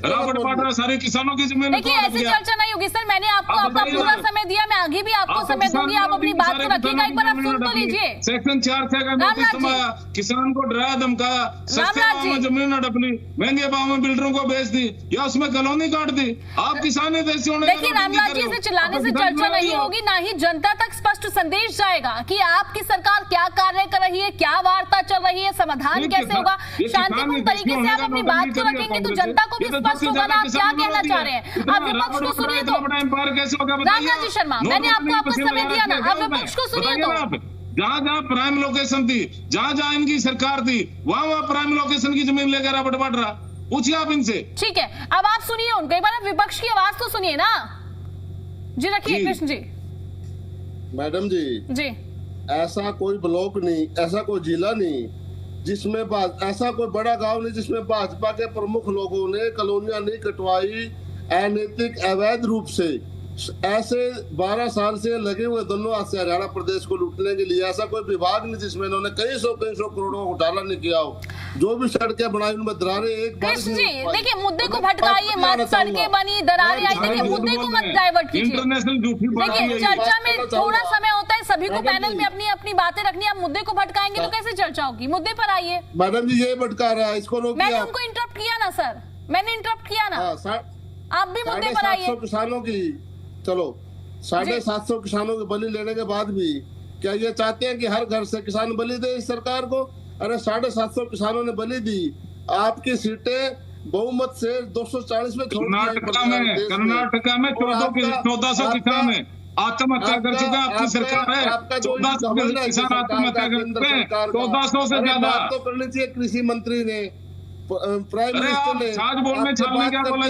रॉबर्ट वाड्रा सारे किसानों की जमीन। देखिए ऐसी चर्चा नहीं होगी सर, मैंने आपको आपका पूरा समय दिया, मैं आगे भी आपको समय दूंगी, आप अपनी बात को रखिएगा। एक बार आप सुन तो लीजिए। सेक्शन 4 का नोटिस समाया, किसान को डराया धमकाया, सस्ते भाव में जमीन अपनी महंगे भाव में बिल्डरों को बेच दी या उसमें कॉलोनी काट दी। आप किसान है देश होने। देखिए रामराज जी, से चिल्लाने से चर्चा नहीं होगी, ना ही जनता तक स्पष्ट संदेश जाएगा कि आपकी सरकार क्या कार्य कर रही है, क्या वार्ता चल रही है, समाधान कैसे होगा। शांतिपूर्ण तरीके से आप अपनी बात को रखेंगे तो जनता को भी स्पष्ट होगा ना आप क्या कहना चाह रहे हैं। आप विपक्ष को सुनिए तो। रामराज जी शर्मा, मैंने आपको आपका समय दिया ना, आप विपक्ष को सुनिए तो। जहाँ प्राइम लोकेशन थी, जहाँ इनकी सरकार थी, वहाँ प्राइम लोकेशन की जमीन लेकर रॉबर्ट वाड्रा, पूछिए आप इनसे। ठीक है, अब आप सुनिए उनको, एक बार आप विपक्ष की आवाज तो सुनिए ना। जी रखिए कृष्ण जी। मैडम जी, ऐसा कोई ब्लॉक नहीं, ऐसा कोई जिला नहीं जिसमें ऐसा कोई बड़ा गांव नहीं जिसमें भाजपा के प्रमुख लोगों ने कॉलोनियां नहीं कटवाई अनैतिक अवैध रूप से। ऐसे 12 साल से लगे हुए दोनों हाथ से हरियाणा प्रदेश को लूटने के लिए। ऐसा कोई विभाग नहीं जिसमें इन्होंने कई सौ करोड़ों का घोटाला नहीं किया हो। जो भी सड़कें बनाई उनमें दरारें एक बार। कृष्ण जी देखिए, मुद्दे को भटकाइए मत, सड़कें बनी, दरारें आई, देखिए मुद्दे को मत डाइवर्ट कीजिए। देखिए चर्चा में थोड़ा समय होता है, सभी को पैनल में अपनी अपनी बातें रखनी। आप मुद्दे को भटकाएंगे तो कैसे चर्चा होगी? मुद्दे पर आइए। मैडम जी ये भटका रहा है, इसको रोकिए। मैंने उनको इंटरप्ट किया ना सर, मैंने इंटरप्ट किया ना, आप भी मुद्दे पर आइए। किसानों की चलो 750 किसानों की बलि लेने के बाद भी क्या ये चाहते हैं कि हर घर से किसान बलि दे इस सरकार को? अरे 750 किसानों ने बलि दी। आपकी सीटें बहुमत से 240 में कर्नाटका में 1400 किसान है आत्महत्या कर चुके हैं। आपकी सरकार है 1400 किसान आत्महत्या कर चुके हैं, 1400 से ज्यादा। तो करनी चाहिए कृषि मंत्री ने, प्राइम मिनिस्टर ने। आज बोलने चलने क्या बोला,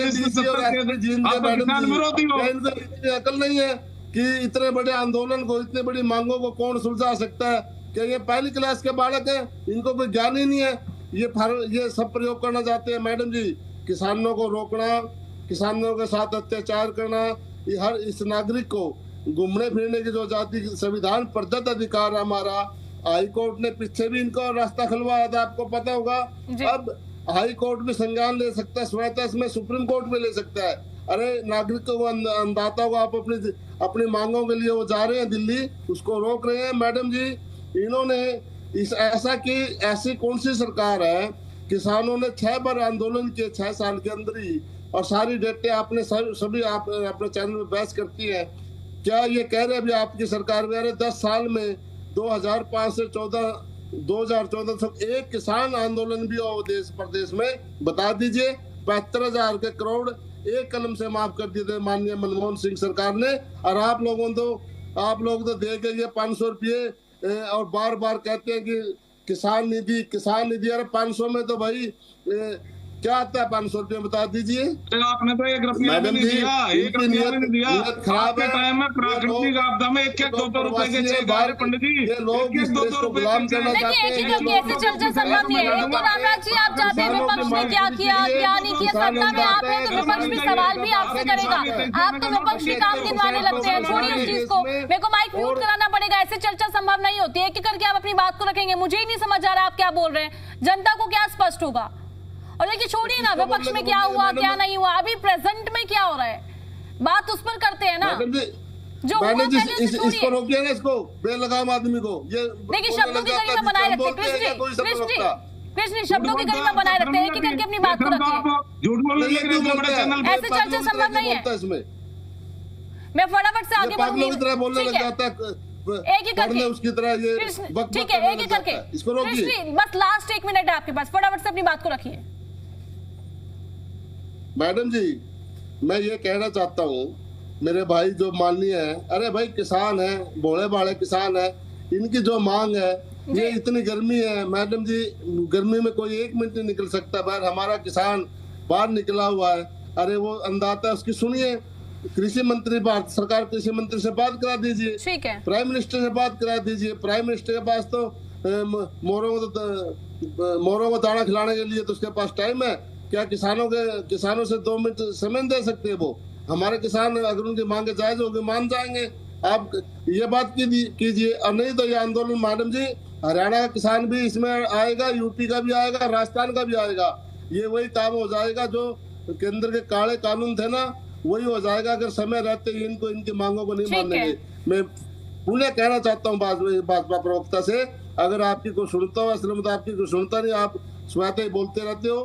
अकल नहीं है कि इतने बड़े आंदोलन को, इतने बड़ी मांगों को कौन सुलझा सकता है? क्या ये पहली क्लास के बालक है? इनको कोई ज्ञान ही नहीं है। ये सब प्रयोग करना चाहते हैं। मैडम जी, किसानों को रोकना, किसानों के साथ अत्याचार करना, ये हर इस नागरिक को घूमने फिरने की जो जाति संविधान प्रदत्त अधिकार है हमारा, हाई कोर्ट ने पीछे भी इनको रास्ता खुलवाया था, आपको पता होगा। अब हाई कोर्ट भी संज्ञान ले सकता है, स्वतः इसमें सुप्रीम कोर्ट भी ले सकता है। अरे नागरिकों को, अन्नदाताओं को आप अपनी मांगों के लिए वो जा रहे हैं दिल्ली, उसको रोक रहे हैं। मैडम जी, इन्होंने ऐसी कौन सी सरकार है? किसानों ने 6 बार आंदोलन किए 6 साल के अंदर ही, और सारी डेटें आपने सभी आप अपने चैनल में बहस करती है। क्या ये कह रहे अभी आपकी सरकार में? अरे 10 साल में 2005 से 2014 तक एक किसान आंदोलन भी हो देश प्रदेश में? बता दीजिए। 72,000 के करोड़ एक कलम से माफ कर दिए थे माननीय मनमोहन सिंह सरकार ने, और आप लोग तो दे के ये 500 रुपये और बार बार कहते हैं कि किसान निधि। अरे 500 में तो भाई क्या आता है? 500 रुपये बता दीजिए। आपने तो एक रुपया भी नहीं दिया, एक रुपया भी नहीं दिया। खराब टाइम में प्राकृतिक आपदा में 1-2 रुपए के 6 बार पंडित जी, ये लोग इस देश को गुलाम करना चाहते हैं। ऐसे चर्चा संभव नहीं है। तो रामराज जी, आप चाहते हैं विपक्ष ने क्या किया, क्या नहीं किया? सत्ता में आप हैं तो विपक्ष भी सवाल भी आपसे करेगा। आप तो विपक्ष के काम गिनवाने लगते हैं, छोड़िए उस चीज को। मेरे को माइक म्यूट कराना पड़ेगा। ऐसे चर्चा संभव नहीं होती है। एक करके आप अपनी बात को रखेंगे। मुझे ही नहीं समझ आ रहा आप क्या बोल रहे हैं, जनता को क्या स्पष्ट होगा? और देखिए छोड़िए ना विपक्ष में क्या हुआ क्या नहीं हुआ, अभी प्रेजेंट में क्या हो रहा है, बात उस पर करते हैं ना। जो हुआ पहले से छोड़िए। इसको रोकिए ना, इसको बेलगाम आदमी को। ये देखिए शब्दों की गरिमा बनाए रखते हैं कृष्ण, शब्दों की गरिमा बनाए रखते हैं। एक एक करके अपनी बात को रखिए। ऐसे चर्चा संभव नहीं है। मैं फटाफट से आगे बढ़ूंगी। एक ही करके उसकी तरह ये ठीक है, एक एक करके। इसको रोकिए। बस लास्ट 1 मिनट है आपके पास, फटाफट से अपनी बात को रखिए। मैडम जी, मैं ये कहना चाहता हूँ, मेरे भाई जो माननीय है, अरे भाई किसान है, भोले भाले किसान है, इनकी जो मांग है, ये इतनी गर्मी है मैडम जी, गर्मी में कोई 1 मिनट नहीं निकल सकता बाहर, हमारा किसान बाहर निकला हुआ है। अरे वो अंदाता है उसकी, सुनिए, कृषि मंत्री, भारत सरकार कृषि मंत्री से बात करा दीजिए, ठीक है, प्राइम मिनिस्टर से बात करा दीजिए। प्राइम मिनिस्टर के पास तो मोरों को दाना खिलाने के लिए तो उसके पास टाइम है क्या? किसानों से 2 मिनट समय दे सकते हैं वो? हमारे किसान अगर उनकी मांगे जायज होगी मान जाएंगे। आप ये बात कीजिए, और नहीं तो ये आंदोलन मैडम जी, हरियाणा का किसान भी इसमें आएगा, यूपी का भी आएगा, राजस्थान का भी आएगा। ये वही काम हो जाएगा जो केंद्र के काले कानून थे ना, वही हो जाएगा अगर समय रहते ही इनको इनकी मांगों को नहीं मानेंगे। मैं पुनः कहना चाहता हूँ भाजपा प्रवक्ता से, अगर आपकी को सुनता हो, असल में तो आपकी को सुनता नहीं, आप स्वतः ही बोलते रहते हो।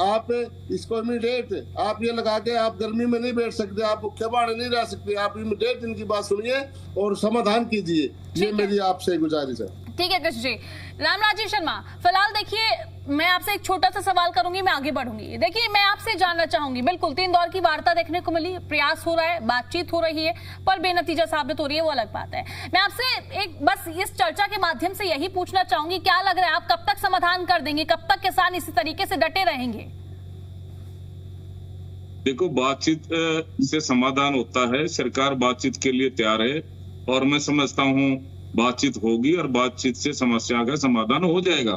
आप इसको इमीडिएट आप ये लगा के, आप गर्मी में नहीं बैठ सकते, आप भूखे बाड़े नहीं रह सकते, आप इमीडिएट इनकी बात सुनिए और समाधान कीजिए, ये मेरी आपसे गुजारिश है। ठीक है कृष्ण जी। रामराजी शर्मा, फिलहाल देखिए मैं आपसे एक छोटा सा सवाल करूंगी, मैं आगे बढ़ूंगी। देखिए मैं आपसे जानना चाहूंगी, बिल्कुल 3 दौर की वार्ता देखने को मिली, प्रयास हो रहा है, बातचीत हो रही है, पर बेनतीजा साबित हो रही है, वो अलग बात है। मैं आपसे एक बस इस चर्चा के माध्यम से यही पूछना चाहूंगी, क्या लग रहा है आप कब तक समाधान कर देंगे, कब तक किसान इसी तरीके से डटे रहेंगे? देखो, बातचीत से समाधान होता है, सरकार बातचीत के लिए तैयार है और मैं समझता हूँ बातचीत होगी और बातचीत से समस्या का समाधान हो जाएगा,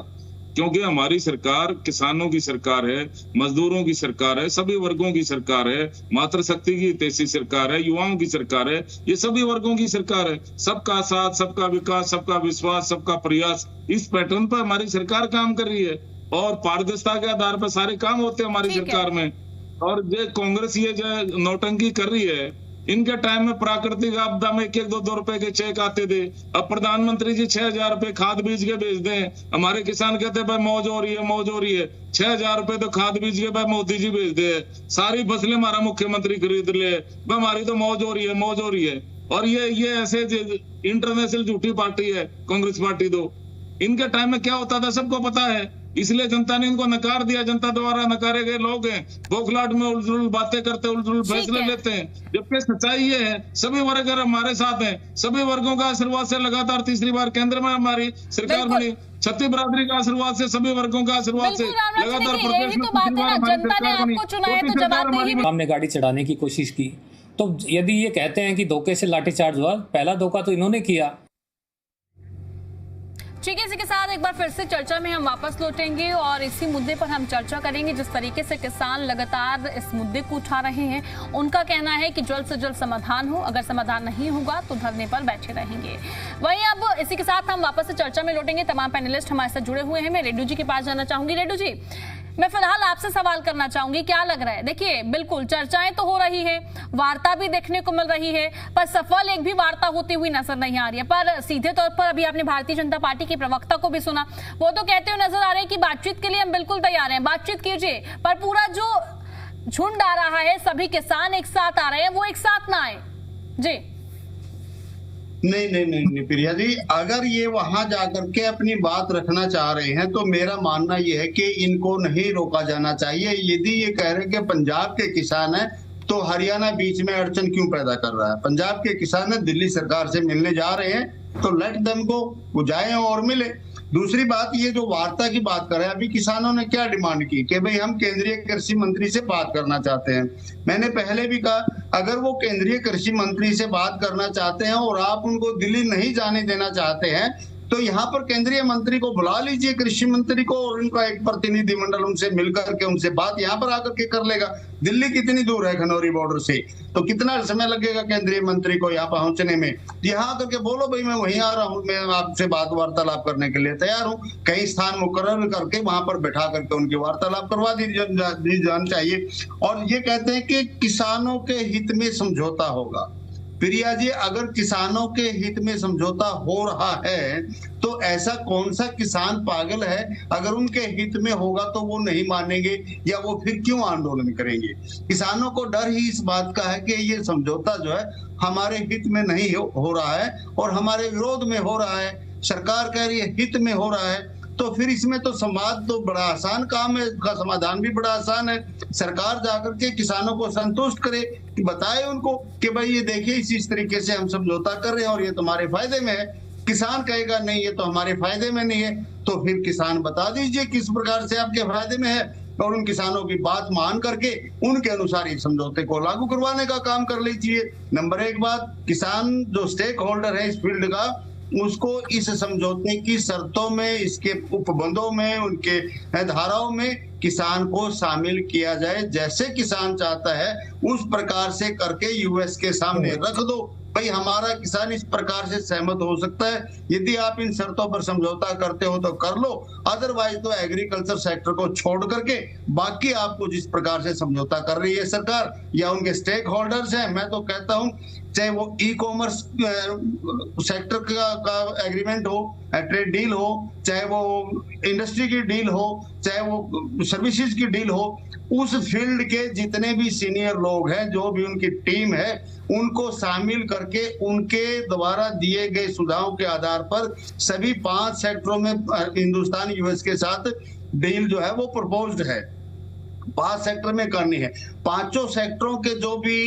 क्योंकि हमारी सरकार किसानों की सरकार है, मजदूरों की सरकार है, सभी वर्गों की सरकार है, मातृशक्ति की हितैषी सरकार है, युवाओं की सरकार है, ये सभी वर्गों की सरकार है। सबका साथ, सबका विकास, सबका विश्वास, सबका प्रयास, इस पैटर्न पर हमारी सरकार काम कर रही है और पारदर्शिता के आधार पर सारे काम होते हैं हमारी सरकार में। और जो कांग्रेस ये जो नौटंकी कर रही है, इनके टाइम में प्राकृतिक आपदा में 1-2 रुपए के चेक आते थे, अब प्रधानमंत्री जी 6000 रुपए खाद बीज के भेज दें, हमारे किसान कहते हैं भाई मौज हो रही है, मौज हो रही है। 6000 रुपए तो खाद बीज के भाई मोदी जी भेज दे, सारी फसलें हमारा मुख्यमंत्री खरीद ले, हमारी तो मौज हो रही है, मौज हो रही है। और ये ऐसे इंटरनेशनल झूठी पार्टी है कांग्रेस पार्टी। तो इनके टाइम में क्या होता था सबको पता है, इसलिए जनता ने इनको नकार दिया, जनता द्वारा नकारे गए लोग हैं, बौखलाहट में उलझुल बातें करते, उलझुल फैसले लेते हैं। जबकि सच्चाई ये है, सभी वर्ग हमारे साथ हैं, सभी वर्गों का आशीर्वाद से लगातार तीसरी बार केंद्र में हमारी सरकार बनी, छत्तीस बरादरी का आशीर्वाद से, सभी वर्गों का आशीर्वाद से लगातार प्रदेश में हमने गाड़ी चढ़ाने की कोशिश की। तो यदि ये कहते हैं कि धोखे से लाठीचार्ज हुआ, पहला धोखा तो इन्होंने किया। ठीक है, इसी के साथ एक बार फिर से चर्चा में हम वापस लौटेंगे और इसी मुद्दे पर हम चर्चा करेंगे। जिस तरीके से किसान लगातार इस मुद्दे को उठा रहे हैं, उनका कहना है कि जल्द से जल्द समाधान हो, अगर समाधान नहीं होगा तो धरने पर बैठे रहेंगे। वहीं अब इसी के साथ हम वापस से चर्चा में लौटेंगे। तमाम पैनलिस्ट हमारे साथ जुड़े हुए हैं। मैं रेड्डू जी के पास जाना चाहूंगी। रेड्डू जी, मैं फिलहाल आपसे सवाल करना चाहूंगी, क्या लग रहा है? देखिए बिल्कुल चर्चाएं तो हो रही है, वार्ता भी देखने को मिल रही है, पर सफल एक भी वार्ता होती हुई नजर नहीं आ रही है। पर सीधे तौर पर अभी आपने भारतीय जनता पार्टी के प्रवक्ता को भी सुना, वो तो कहते हुए नजर आ रहे हैं कि बातचीत के लिए हम बिल्कुल तैयार हैं, बातचीत कीजिए, पर पूरा जो झुंड आ रहा है, सभी किसान एक साथ आ रहे हैं, वो एक साथ ना आए। जी नहीं प्रिया जी, अगर ये वहां जाकर के अपनी बात रखना चाह रहे हैं तो मेरा मानना ये है कि इनको नहीं रोका जाना चाहिए। यदि ये कह रहे हैं कि पंजाब के किसान हैं तो हरियाणा बीच में अड़चन क्यों पैदा कर रहा है? पंजाब के किसान है, दिल्ली सरकार से मिलने जा रहे हैं तो लेट देम को, वो जाए और मिले। दूसरी बात, ये जो वार्ता की बात कर रहे हैं, अभी किसानों ने क्या डिमांड की कि भाई हम केंद्रीय कृषि मंत्री से बात करना चाहते हैं। मैंने पहले भी कहा, अगर वो केंद्रीय कृषि मंत्री से बात करना चाहते हैं और आप उनको दिल्ली नहीं जाने देना चाहते हैं तो यहाँ पर केंद्रीय मंत्री को बुला लीजिए, कृषि मंत्री को, और उनका एक प्रतिनिधि मंडल उनसे मिलकर के उनसे बात यहाँ पर आकर के कर लेगा। दिल्ली कितनी दूर है खनौरी बॉर्डर से, तो कितना समय लगेगा केंद्रीय मंत्री को यहाँ पहुंचने में? यहाँ आकर के बोलो भाई मैं वहीं आ रहा हूँ, मैं आपसे बात वार्तालाप करने के लिए तैयार हूँ। कहीं स्थान मुकर्रर करके वहां पर बैठा करके उनकी वार्तालाप करवा दी जानी चाहिए। और ये कहते हैं कि किसानों के हित में समझौता होगा। प्रिया जी, अगर किसानों के हित में समझौता हो रहा है तो ऐसा कौन सा किसान पागल है? अगर उनके हित में होगा तो वो नहीं मानेंगे या वो फिर क्यों आंदोलन करेंगे? किसानों को डर ही इस बात का है कि ये समझौता जो है हमारे हित में नहीं हो रहा है और हमारे विरोध में हो रहा है। सरकार कह रही है हित में हो रहा है, तो फिर इसमें तो संवाद तो बड़ा आसान काम है, इसका समाधान भी बड़ा आसान है। सरकार जाकर के किसानों को संतुष्ट करे, कि बताए उनको कि भाई ये देखिए इस तरीके से हम समझौता कर रहे हैं और ये तुम्हारे फायदे में है। किसान कहेगा नहीं ये तो हमारे फायदे में नहीं है, तो फिर किसान बता दीजिए किस प्रकार से आपके फायदे में है, और उन किसानों की बात मान करके उनके अनुसार इस समझौते को लागू करवाने का काम कर लीजिए। नंबर एक बात, किसान जो स्टेक होल्डर है इस फील्ड का, उसको इस समझौते की शर्तों में, इसके उपबंधों में, उनके धाराओं में किसान को शामिल किया जाए। जैसे किसान चाहता है उस प्रकार से करके यूएस के सामने रख दो, भाई हमारा किसान इस प्रकार से सहमत हो सकता है, यदि आप इन शर्तों पर समझौता करते हो तो कर लो, अदरवाइज तो एग्रीकल्चर सेक्टर को छोड़ करके बाकी आपको जिस प्रकार से समझौता कर रही है सरकार या उनके स्टेक होल्डर्स हैं, मैं तो कहता हूं चाहे वो ई कॉमर्स सेक्टर का एग्रीमेंट हो, ट्रेड डील हो, चाहे वो इंडस्ट्री की डील हो, चाहे वो सर्विसेज की डील हो, उस फील्ड के जितने भी सीनियर लोग हैं, जो भी उनकी टीम है, उनको शामिल करके उनके द्वारा दिए गए सुझावों के आधार पर सभी 5 सेक्टरों में हिंदुस्तान यूएस के साथ डील जो है वो प्रपोज्ड है, 5 सेक्टर में करनी है। 5 सेक्टरों के जो भी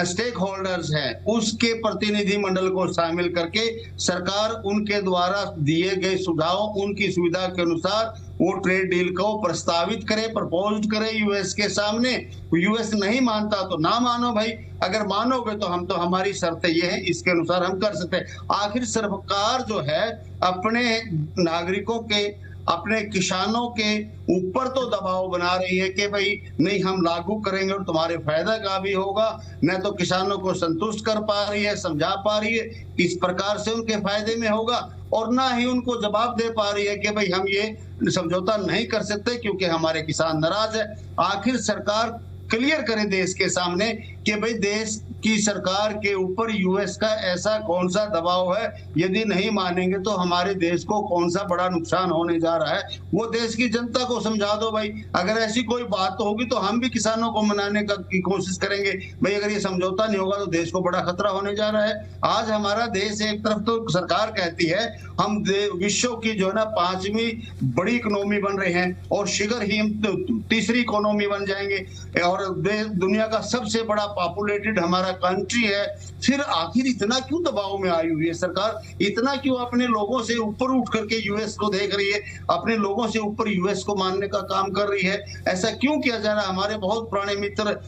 स्टेक होल्डर्स हैं उसके प्रतिनिधि मंडल को शामिल करके सरकार उनके द्वारा दिए गए सुझाव, उनकी सुविधा के अनुसार वो ट्रेड डील को प्रस्तावित करे, प्रपोज करे यूएस के सामने। यूएस नहीं मानता तो ना मानो भाई, अगर मानोगे तो हम तो हमारी शर्तें ये है, इसके अनुसार हम कर सकते हैं। आखिर सरकार जो है अपने नागरिकों के, अपने किसानों के ऊपर तो दबाव बना रही है कि भाई नहीं हम लागू करेंगे और तुम्हारे फायदा का भी होगा, न तो किसानों को संतुष्ट कर पा रही है, समझा पा रही है इस प्रकार से उनके फायदे में होगा, और ना ही उनको जवाब दे पा रही है कि भाई हम ये समझौता नहीं कर सकते क्योंकि हमारे किसान नाराज है। आखिर सरकार क्लियर करे देश के सामने कि भाई देश की सरकार के ऊपर यूएस का ऐसा कौन सा दबाव है, यदि नहीं मानेंगे तो हमारे देश को कौन सा बड़ा नुकसान होने जा रहा है, वो देश की जनता को समझा दो भाई। अगर ऐसी कोई बात होगी तो हम भी किसानों को मनाने की कोशिश करेंगे, भाई अगर ये समझौता नहीं होगा तो देश को बड़ा खतरा होने जा रहा है। आज हमारा देश एक तरफ तो सरकार कहती है हम विश्व की जो है ना 5वीं बड़ी इकोनॉमी बन रहे हैं और शीघ्र ही हम 3री इकोनॉमी बन जाएंगे और दुनिया का सबसे बड़ा पॉपुलेटेड हमारा कंट्री है, फिर आखिर इतना क्यों दबाव में आई हुई है सरकार? इतना क्यों अपने लोगों से ऊपर उठ करके यूएस को देख रही है, अपने लोगों से ऊपर यूएस को मानने का काम कर रही है? ऐसा क्यों किया जा रहा है? हमारे बहुत पुराने मित्र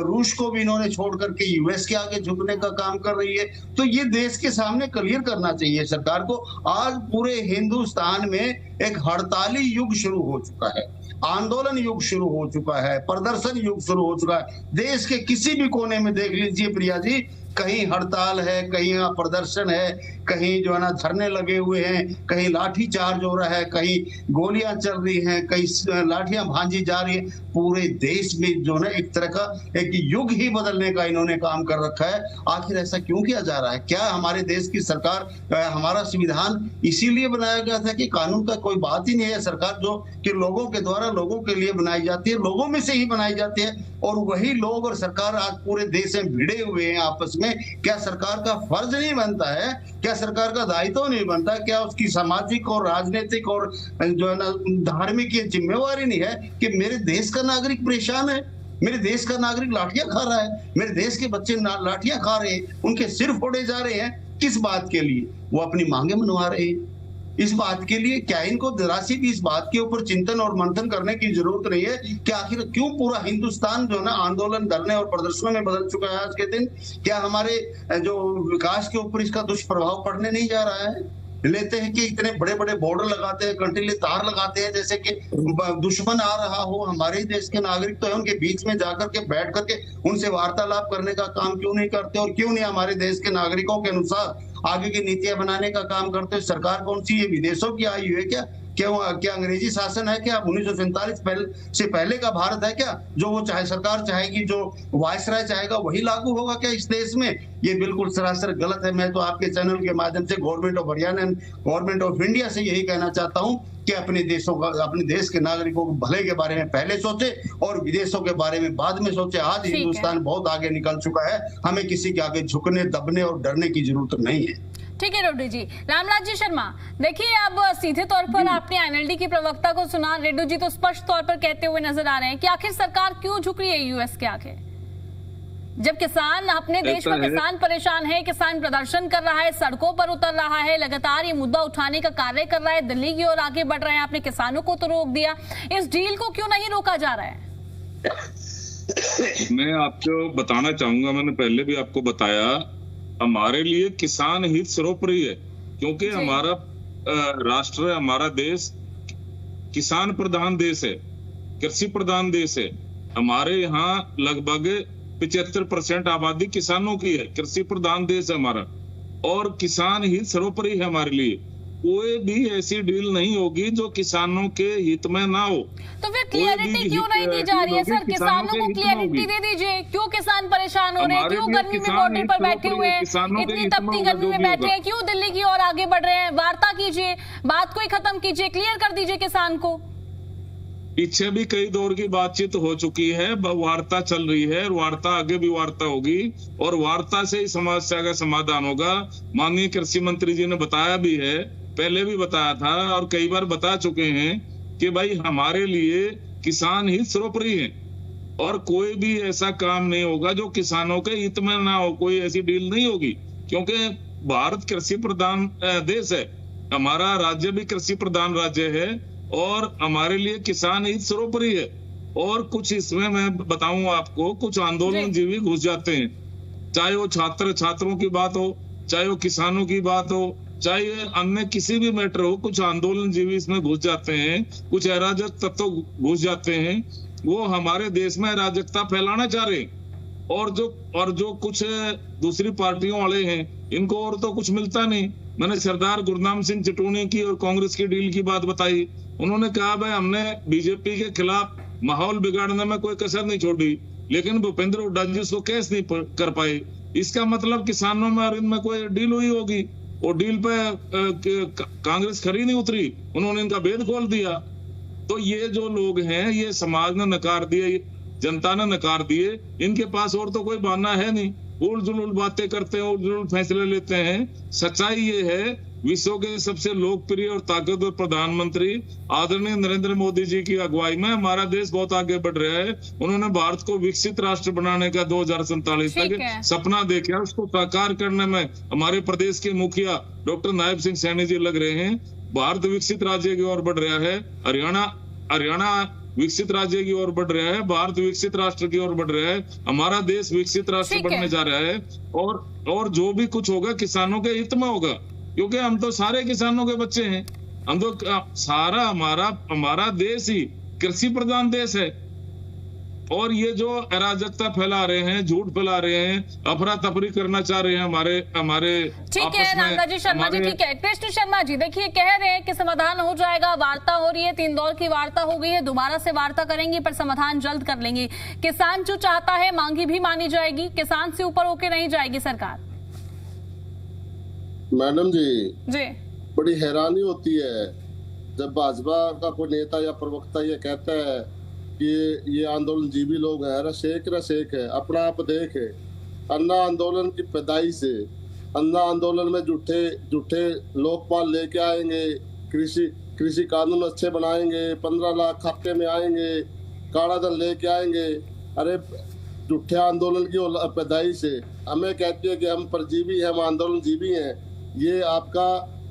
रूस को भी इन्होंने छोड़ करके यूएस के आगे झुकने का काम कर रही है। तो ये देश के सामने क्लियर करना चाहिए सरकार को। आज पूरे हिंदुस्तान में एक हड़ताली युग शुरू हो चुका है, आंदोलन युग शुरू हो चुका है, प्रदर्शन युग शुरू हो चुका है। देश के किसी भी कोने में देख लीजिए प्रिया जी, कहीं हड़ताल है, कहीं प्रदर्शन है, कहीं जो है ना धरने लगे हुए हैं, कहीं लाठी चार्ज हो रहा है, कहीं गोलियां चल रही हैं, कहीं लाठियां भांजी जा रही है। पूरे देश में जो है एक तरह का एक युग ही बदलने का इन्होंने काम कर रखा है। आखिर ऐसा क्यों किया जा रहा है? क्या हमारे देश की सरकार, हमारा संविधान इसीलिए बनाया गया था कि कानून का कोई बात ही नहीं है? सरकार जो कि लोगों के द्वारा लोगों के लिए बनाई जाती है, लोगों में से ही बनाई जाती है, और वही लोग और सरकार आज पूरे देश में भिड़े हुए हैं आपस में। क्या सरकार का फर्ज नहीं बनता है? क्या सरकार का दायित्व नहीं बनता? क्या उसकी सामाजिक और राजनीतिक और जो है ना धार्मिक ये जिम्मेवारी नहीं है कि मेरे देश का नागरिक परेशान है, मेरे देश का नागरिक लाठियां खा रहा है, मेरे देश के बच्चे लाठियां खा रहे हैं, उनके सिर फोड़े जा रहे हैं, किस बात के लिए? वो अपनी मांगे मनवा रहे हैं। इस बात के लिए क्या इनको जरा सी भी इस बात के ऊपर चिंतन और मंथन करने की जरूरत नहीं है कि आखिर क्यों पूरा हिंदुस्तान जो है ना आंदोलन, धरने और प्रदर्शनों में बदल चुका है आज के दिन? क्या हमारे जो विकास के ऊपर इसका दुष्प्रभाव पड़ने नहीं जा रहा है? लेते हैं कि इतने बड़े बड़े बॉर्डर लगाते हैं, कंटीले तार लगाते हैं, जैसे कि दुश्मन आ रहा हो। हमारे देश के नागरिक तो है, उनके बीच में जाकर के बैठ करके उनसे वार्तालाप करने का काम क्यों नहीं करते? और क्यों नहीं हमारे देश के नागरिकों के अनुसार आगे की नीतियां बनाने का काम करते? सरकार कौन सी ये विदेशों की आई हुई है क्या? क्या अंग्रेजी शासन है क्या? 1947 से पहले का भारत है क्या? जो वो चाहे सरकार चाहेगी, जो वायसराय चाहेगा वही लागू होगा क्या इस देश में? ये बिल्कुल सरासर गलत है। मैं तो आपके चैनल के माध्यम से government of Haryana, government of India से यही कहना चाहता हूं कि अपने देश के नागरिकों के भले के बारे में पहले सोचे और विदेशों के बारे में बाद में सोचे। आज हिंदुस्तान बहुत आगे निकल चुका है, हमें किसी के आगे झुकने, दबने और डरने की जरूरत नहीं है। ठीक है रेड्डी जी। रामनाथ जी शर्मा, देखिए अब सीधे तौर पर आपने एनएलडी की प्रवक्ता को सुना। रेड्डी जी तो स्पष्ट तौर पर कहते हुए नजर आ रहे हैं कि आखिर सरकार क्यों झुक रही है यूएस के आगे, जब किसान अपने देश में किसान परेशान है, किसान प्रदर्शन कर रहा है, सड़कों पर उतर रहा है, लगातार ये मुद्दा उठाने का कार्य कर रहा है, दिल्ली की ओर आगे बढ़ रहे हैं। आपने किसानों को तो रोक दिया, इस डील को क्यों नहीं रोका जा रहा है? मैं आपको बताना चाहूंगा, मैंने पहले भी आपको बताया, हमारे लिए किसान हित सर्वोपरि है, क्योंकि हमारा राष्ट्र, हमारा देश किसान प्रधान देश है, कृषि प्रधान देश है। हमारे यहाँ लगभग 75% आबादी किसानों की है, कृषि प्रधान देश है हमारा, और किसान हित सर्वोपरि है हमारे लिए। कोई भी ऐसी डील नहीं होगी जो किसानों के हित में ना हो। तो फिर क्लियरिटी क्यों नहीं दी जा रही है सर? किसानों को क्लियरिटी दे दीजिए, क्यों किसान परेशान हो रहे हैं, क्यों गर्मी में बॉर्डर पर बैठे हुए हैं, इतनी तपती गर्मी में बैठे हैं, क्यों दिल्ली की ओर आगे बढ़ रहे हैं? वार्ता कीजिए, बात को ही खत्म कीजिए, क्लियर कर दीजिए किसान को। पीछे भी कई दौर की बातचीत हो चुकी है, वार्ता चल रही है, वार्ता आगे भी वार्ता होगी, और वार्ता से ही समस्या का समाधान होगा। माननीय कृषि मंत्री जी ने बताया भी है, पहले भी बताया था और कई बार बता चुके हैं कि भाई हमारे लिए किसान हित सर्वोपरि है, और कोई भी ऐसा काम नहीं होगा जो किसानों के हित में ना हो। कोई ऐसी डील नहीं होगी, क्योंकि भारत कृषि प्रधान देश है, हमारा राज्य भी कृषि प्रधान राज्य है, और हमारे लिए किसान हित सर्वोपरि है। और कुछ इसमें मैं बताऊं आपको, कुछ आंदोलन जीवी घुस जाते हैं, चाहे वो छात्रों की बात हो, चाहे वो किसानों की बात हो, चाहे अन्य किसी भी मैटर हो, कुछ आंदोलन जीवी इसमें घुस जाते हैं, कुछ अराजक तत्व घुस जाते हैं, वो हमारे देश में अराजकता फैलाना चाह रहे हैं। और जो कुछ दूसरी पार्टियों वाले हैं, इनको और तो कुछ मिलता नहीं। मैंने सरदार गुरनाम सिंह चटूनी की और कांग्रेस की डील की बात बताई, उन्होंने कहा भाई हमने बीजेपी के खिलाफ माहौल बिगाड़ने में कोई कसर नहीं छोड़ी, लेकिन भूपेंद्र हुड्डा जी उसको कैश नहीं कर पाए। इसका मतलब किसानों में और इनमें कोई डील हुई होगी, और डील पे कांग्रेस खरी नहीं उतरी, उन्होंने इनका भेद खोल दिया। तो ये जो लोग हैं, ये समाज ने नकार दिए, जनता ने नकार दिए, इनके पास और तो कोई बहाना है नहीं। उल जुलूल बातें करते हैं, उल जुलूल फैसले लेते हैं। सच्चाई ये है, विश्व के सबसे लोकप्रिय और ताकतवर प्रधानमंत्री आदरणीय नरेंद्र मोदी जी की अगुवाई में हमारा देश बहुत आगे बढ़ रहा है। उन्होंने भारत को विकसित राष्ट्र बनाने का 2047 तक सपना देखा, उसको साकार करने में हमारे प्रदेश के मुखिया डॉक्टर नायब सिंह सैनी जी लग रहे हैं। भारत विकसित राज्य की ओर बढ़ रहा है, हरियाणा विकसित राज्य की ओर बढ़ रहा है, भारत विकसित राष्ट्र की ओर बढ़ रहा है, हमारा देश विकसित राष्ट्र बनने जा रहा है। और जो भी कुछ होगा किसानों के हित में होगा, क्योंकि हम तो सारे किसानों के बच्चे हैं, हम तो सारा हमारा देश ही कृषि प्रधान देश है। और ये जो अराजकता फैला रहे हैं, झूठ फैला रहे हैं, अफरा तफरी करना चाह रहे हैं हमारे ठीक है रामराज जी शर्मा जी, ठीक है। कृष्ण शर्मा जी, देखिए कह रहे हैं कि समाधान हो जाएगा, वार्ता हो रही है, 3 दौर की वार्ता हो गई है, दोबारा से वार्ता करेंगे पर समाधान जल्द कर लेंगे। किसान जो चाहता है मांगी भी मानी जाएगी, किसान से ऊपर होके नहीं जाएगी सरकार। मैडम जी बड़ी हैरानी होती है जब भाजपा का कोई नेता या प्रवक्ता ये कहता है कि ये आंदोलन जीवी लोग हैं। रसेक है, अपना आप देख है। अन्ना आंदोलन की पैदाइश से, अन्ना आंदोलन में झूठे लोकपाल लेके आएंगे, कृषि कानून अच्छे बनाएंगे, 15 लाख खाते में आएंगे, काला धन लेके आएंगे। अरे झूठे आंदोलन की पैदाइश से हमें कहती है कि हम परजीवी हैं, हम आंदोलन जीवी हैं। ये आपका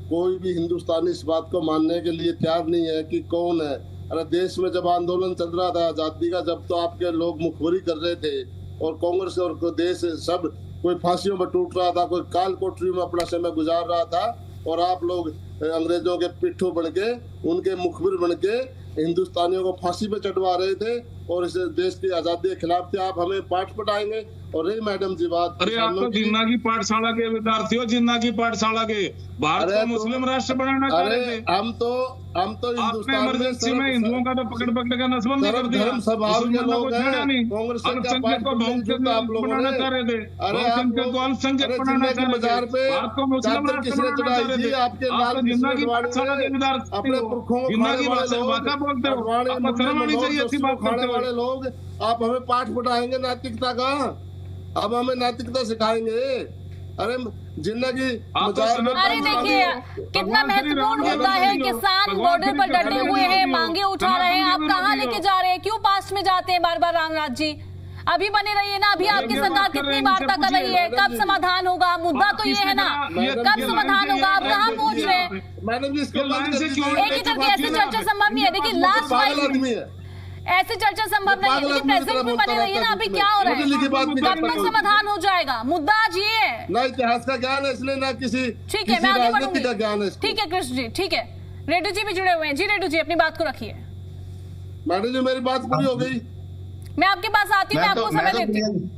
कोई भी हिंदुस्तानी इस बात को मानने के लिए तैयार नहीं है कि कौन है। अरे देश में जब आंदोलन चल रहा था आजादी का, जब तो आपके लोग मुखबरी कर रहे थे और कांग्रेस और देश सब कोई फांसियों में टूट रहा था, कोई काल कोठरी में अपना समय गुजार रहा था, और आप लोग अंग्रेजों के पिट्ठू बन के, उनके मुखबिर बन के हिंदुस्तानियों को फांसी पे चढ़वा रहे थे और इस देश की आजादी के खिलाफ थे। आप हमें पाठ पढ़ाएंगे? और रही मैडम जी बात, अरे आप तो जिन्ना की पाठशाला के विद्यार्थी हो, जिन्ना की पाठशाला के, भारत को मुस्लिम राष्ट्र बनाना चाह रहे थे। हम तो हिंदुस्तान इमरजेंसी में हिंदुओं का तो पकड़ का नस्बंदी कर दिया। धर्म स्वभाव के लोग हैं, कांग्रेस अल्पसंख्यक को बहुसंख्यक बनाना चाह रहे थे, बहुसंख्यक को अल्पसंख्यक बनाना चाह रहे थे, भारत को मुस्लिम राष्ट्र बनाना चाह रहे थे। आप तो जिन्ना की पाठशाला के विद्यार्थी हो, जिन्ना की भाषा बोलते हो, आपको शर्म आनी चाहिए अच्छी बात करते वाले लोग। आप हमें पाठ पढ़ाएंगे नैतिकता का? अब हमें नैतिकता सिखाएंगे? अरे जिंदगी अरे देखिए कितना महत्वपूर्ण मुद्दा है, किसान बॉर्डर पर डटे हुए हैं, मांगे उठा रहे हैं, आप कहाँ लेके जा रहे हैं, क्यों पास्ट में जाते हैं बार बार रामनाथ जी? अभी बने रहिए ना, अभी आपकी सरकार कितनी वार्ता कर रही है, कब समाधान होगा? मुद्दा तो ये है ना, कब समाधान होगा? आप कहाँ पहुंच रहे हैं? एक ही करके ऐसी चर्चा संभव नहीं है। देखिए लास्ट ऐसी चर्चा संभव नहीं है, लेकिन प्रेसिडेंट भी बने रहिए ना, अभी क्या हो रहा है, कब तक समाधान हो जाएगा? मुद्दा आज ये है, ना इतिहास का ज्ञान है इसलिए, ना किसी ठीक है मैं आगे बढ़ूंगी, ठीक है कृष्ण जी, ठीक है। रेड्डी जी भी जुड़े हुए हैं। जी रेड्डी जी अपनी बात को रखिए। मैडम जी मेरी बात पूरी हो गई, मैं आपके पास आती हूँ, मैं आपको समय देती हूँ।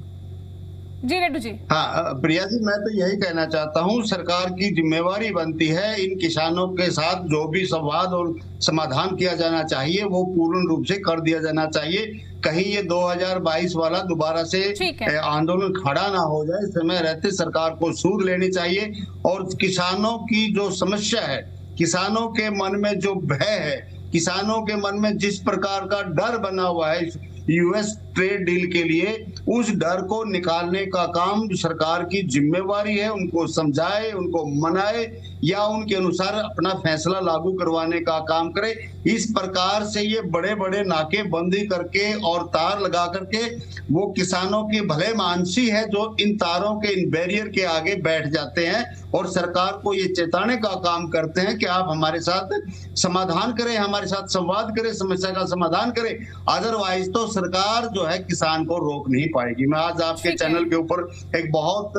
जी रेड्डी जी। हाँ प्रिया जी, मैं तो यही कहना चाहता हूँ, सरकार की जिम्मेवारी बनती है इन किसानों के साथ जो भी संवाद और समाधान किया जाना चाहिए वो पूर्ण रूप से कर दिया जाना चाहिए। कहीं ये 2022 वाला दोबारा से आंदोलन खड़ा ना हो जाए, समय रहते सरकार को सूद लेनी चाहिए। और किसानों की जो समस्या है, किसानों के मन में जो भय है, किसानों के मन में जिस प्रकार का डर बना हुआ है यूएस ट्रेड डील के लिए, उस डर को निकालने का काम सरकार की जिम्मेवारी है। उनको समझाए, उनको मनाए या उनके अनुसार अपना फैसला लागू करवाने का काम करे। इस प्रकार से ये बड़े बड़े नाकेबंदी करके और तार लगा करके वो किसानों की भले मानसी है जो इन तारों के, इन बैरियर के आगे बैठ जाते हैं और सरकार को ये चेताने का काम करते हैं कि आप हमारे साथ समाधान करें, हमारे साथ संवाद करें, समस्या का समाधान करें। अदरवाइज तो सरकार जो है किसान को रोक नहीं पाएगी। मैं आज आपके चैनल के ऊपर एक बहुत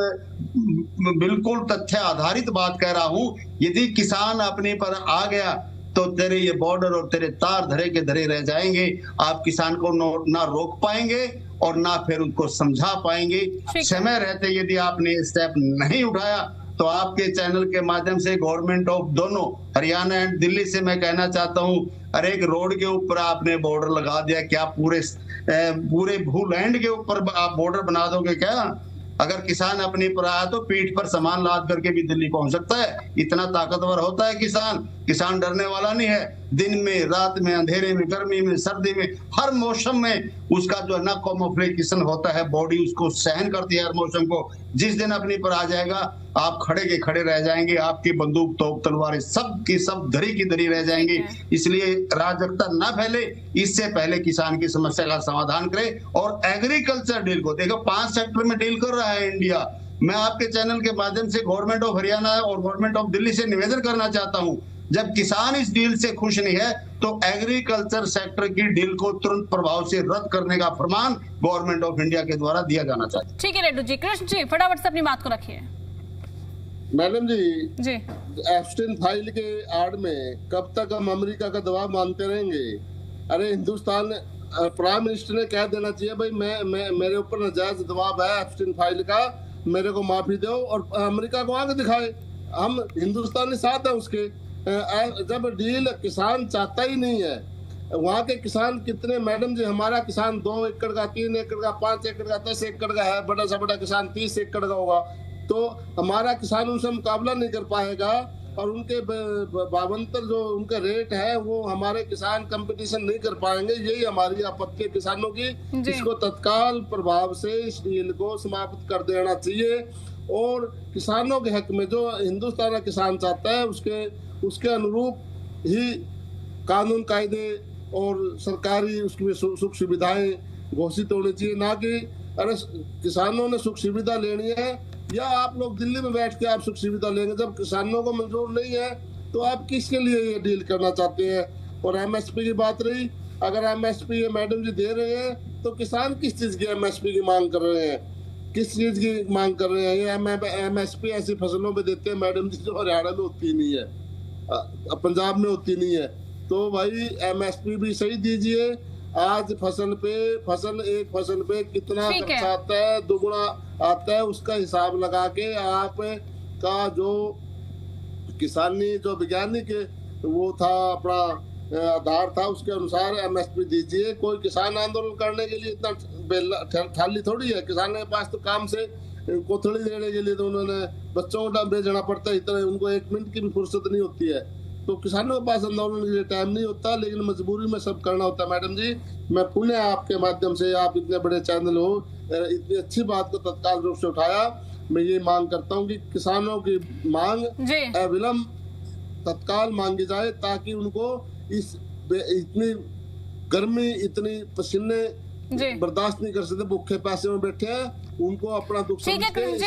बिल्कुल तथ्य आधारित बात कह रहा हूं, यदि किसान अपने पर आ गया तो तेरे ये बॉर्डर और तेरे तार धरे के धरे रह जाएंगे। आप किसान को ना रोक पाएंगे और ना फिर उनको समझा पाएंगे। समय रहते यदि आपने स्टेप नहीं उठाया तो आपके चैनल के माध्यम से गवर्नमेंट ऑफ दोनों हरियाणा एंड दिल्ली से मैं कहना चाहता हूं, अरे एक रोड के ऊपर आपने बॉर्डर लगा दिया, क्या पूरे भूलैंड के ऊपर आप बॉर्डर बना दोगे क्या? अगर किसान अपने पर आया तो पीठ पर सामान लाद करके भी दिल्ली पहुंच सकता है। इतना ताकतवर होता है किसान डरने वाला नहीं है। दिन में, रात में, अंधेरे में, गर्मी में, सर्दी में, हर मौसम में उसका जो है ना कॉमोफ्लेक्शन होता है, बॉडी उसको सहन करती है हर मौसम को। जिस दिन अपने पर आ जाएगा आप खड़े के खड़े रह जाएंगे, आपकी बंदूक तोप तलवारें सब की सब धरी की धरी रह जाएंगी। इसलिए राजकता ना फैले, इससे पहले किसान की समस्या का समाधान करे। और एग्रीकल्चर डील को देखो, 5 सेक्टर में डील कर रहा है इंडिया। मैं आपके चैनल के माध्यम से गवर्नमेंट ऑफ हरियाणा और गवर्नमेंट ऑफ दिल्ली से निवेदन करना चाहता हूं, जब किसान इस डील से खुश नहीं है तो एग्रीकल्चर सेक्टर की डील को तुरंत प्रभाव से रद्द करने का फरमान गवर्नमेंट ऑफ इंडिया के द्वारा दिया जाना चाहिए। ठीक है रेड्डी जी। कृष्ण जी फटाफट से अपनी बात को रखिए। मैडम जी एप्स्टीन फाइल के आड़ में कब तक हम अमेरिका का दबाव मानते रहेंगे? अरे हिंदुस्तान प्राइम मिनिस्टर ने कह देना चाहिए भाई मैं मेरे ऊपर नाजायज दबाव है एप्स्टीन फाइल का, मेरे को माफी दो और अमेरिका को आगे दिखाए। हम हिंदुस्तानी साथ है उसके। जब डील किसान चाहता ही नहीं है, वहाँ के किसान कितने मैडम जी, हमारा किसान 2 एकड़ का, 3 एकड़ का, 5 एकड़ का, 10 एकड़ का है, बड़ा से बड़ा किसान 30 एकड़ का होगा, तो हमारा किसान उनसे मुकाबला नहीं कर पाएगा और उनके बावंतर जो उनका रेट है वो हमारे किसान कंपटीशन नहीं कर पाएंगे। यही हमारी आपत्ति है किसानों की। इसको तत्काल प्रभाव से इस डील को समाप्त कर देना चाहिए और किसानों के हक में जो हिंदुस्तान का किसान चाहता है उसके अनुरूप ही कानून कायदे और सरकारी उसमें सुख सुविधाएं घोषित होनी चाहिए। ना कि अरे किसानों ने सुख सुविधा लेनी है या आप लोग दिल्ली में बैठ के आप सुख सुविधा लेंगे, जब किसानों को मंजूर नहीं है तो आप किसके लिए ये डील करना चाहते हैं? और एमएसपी की बात रही, अगर एमएसपी ये मैडम जी दे रहे हैं तो किसान किस चीज की एमएसपी की मांग कर रहे हैं, किस चीज की मांग कर रहे हैं? ये एमएसपी ऐसी फसलों पे देते हैं मैडम जी जो हरियाणा में होती नहीं है, पंजाब में होती नहीं है। तो भाई एमएसपी भी सही दीजिए। आज एक फसल पे कितना खर्चा आता है, दुगुना आता है, उसका हिसाब लगा के आप का जो किसानी जो वैज्ञानिक वो था अपना आधार था उसके अनुसार एमएसपी दीजिए। कोई किसान आंदोलन करने के लिए इतना थाली थोड़ी है, किसान के पास तो काम से कोथड़ी देने के लिए तो उन्होंने बच्चों को भेजना पड़ता है, इतना उनको 1 मिनट की भी फुर्सत नहीं होती है। तो किसानों के पास आंदोलन के लिए टाइम नहीं होता, लेकिन मजबूरी में सब करना होता है। मैडम जी मैं पुनः आपके माध्यम से, आप इतने बड़े चैनल हो, इतनी अच्छी बात को तत्काल रूप से उठाया मैं ये मांग करता हूँ कि किसानों की मांग जी अविलंब तत्काल मांगी जाए, ताकि उनको इस इतनी गर्मी, इतनी पसीने जी बर्दाश्त नहीं कर सकते, भूखे पैसे में बैठे हैं, उनको अपना दुख ठीक है समझ के कृष्ण जी।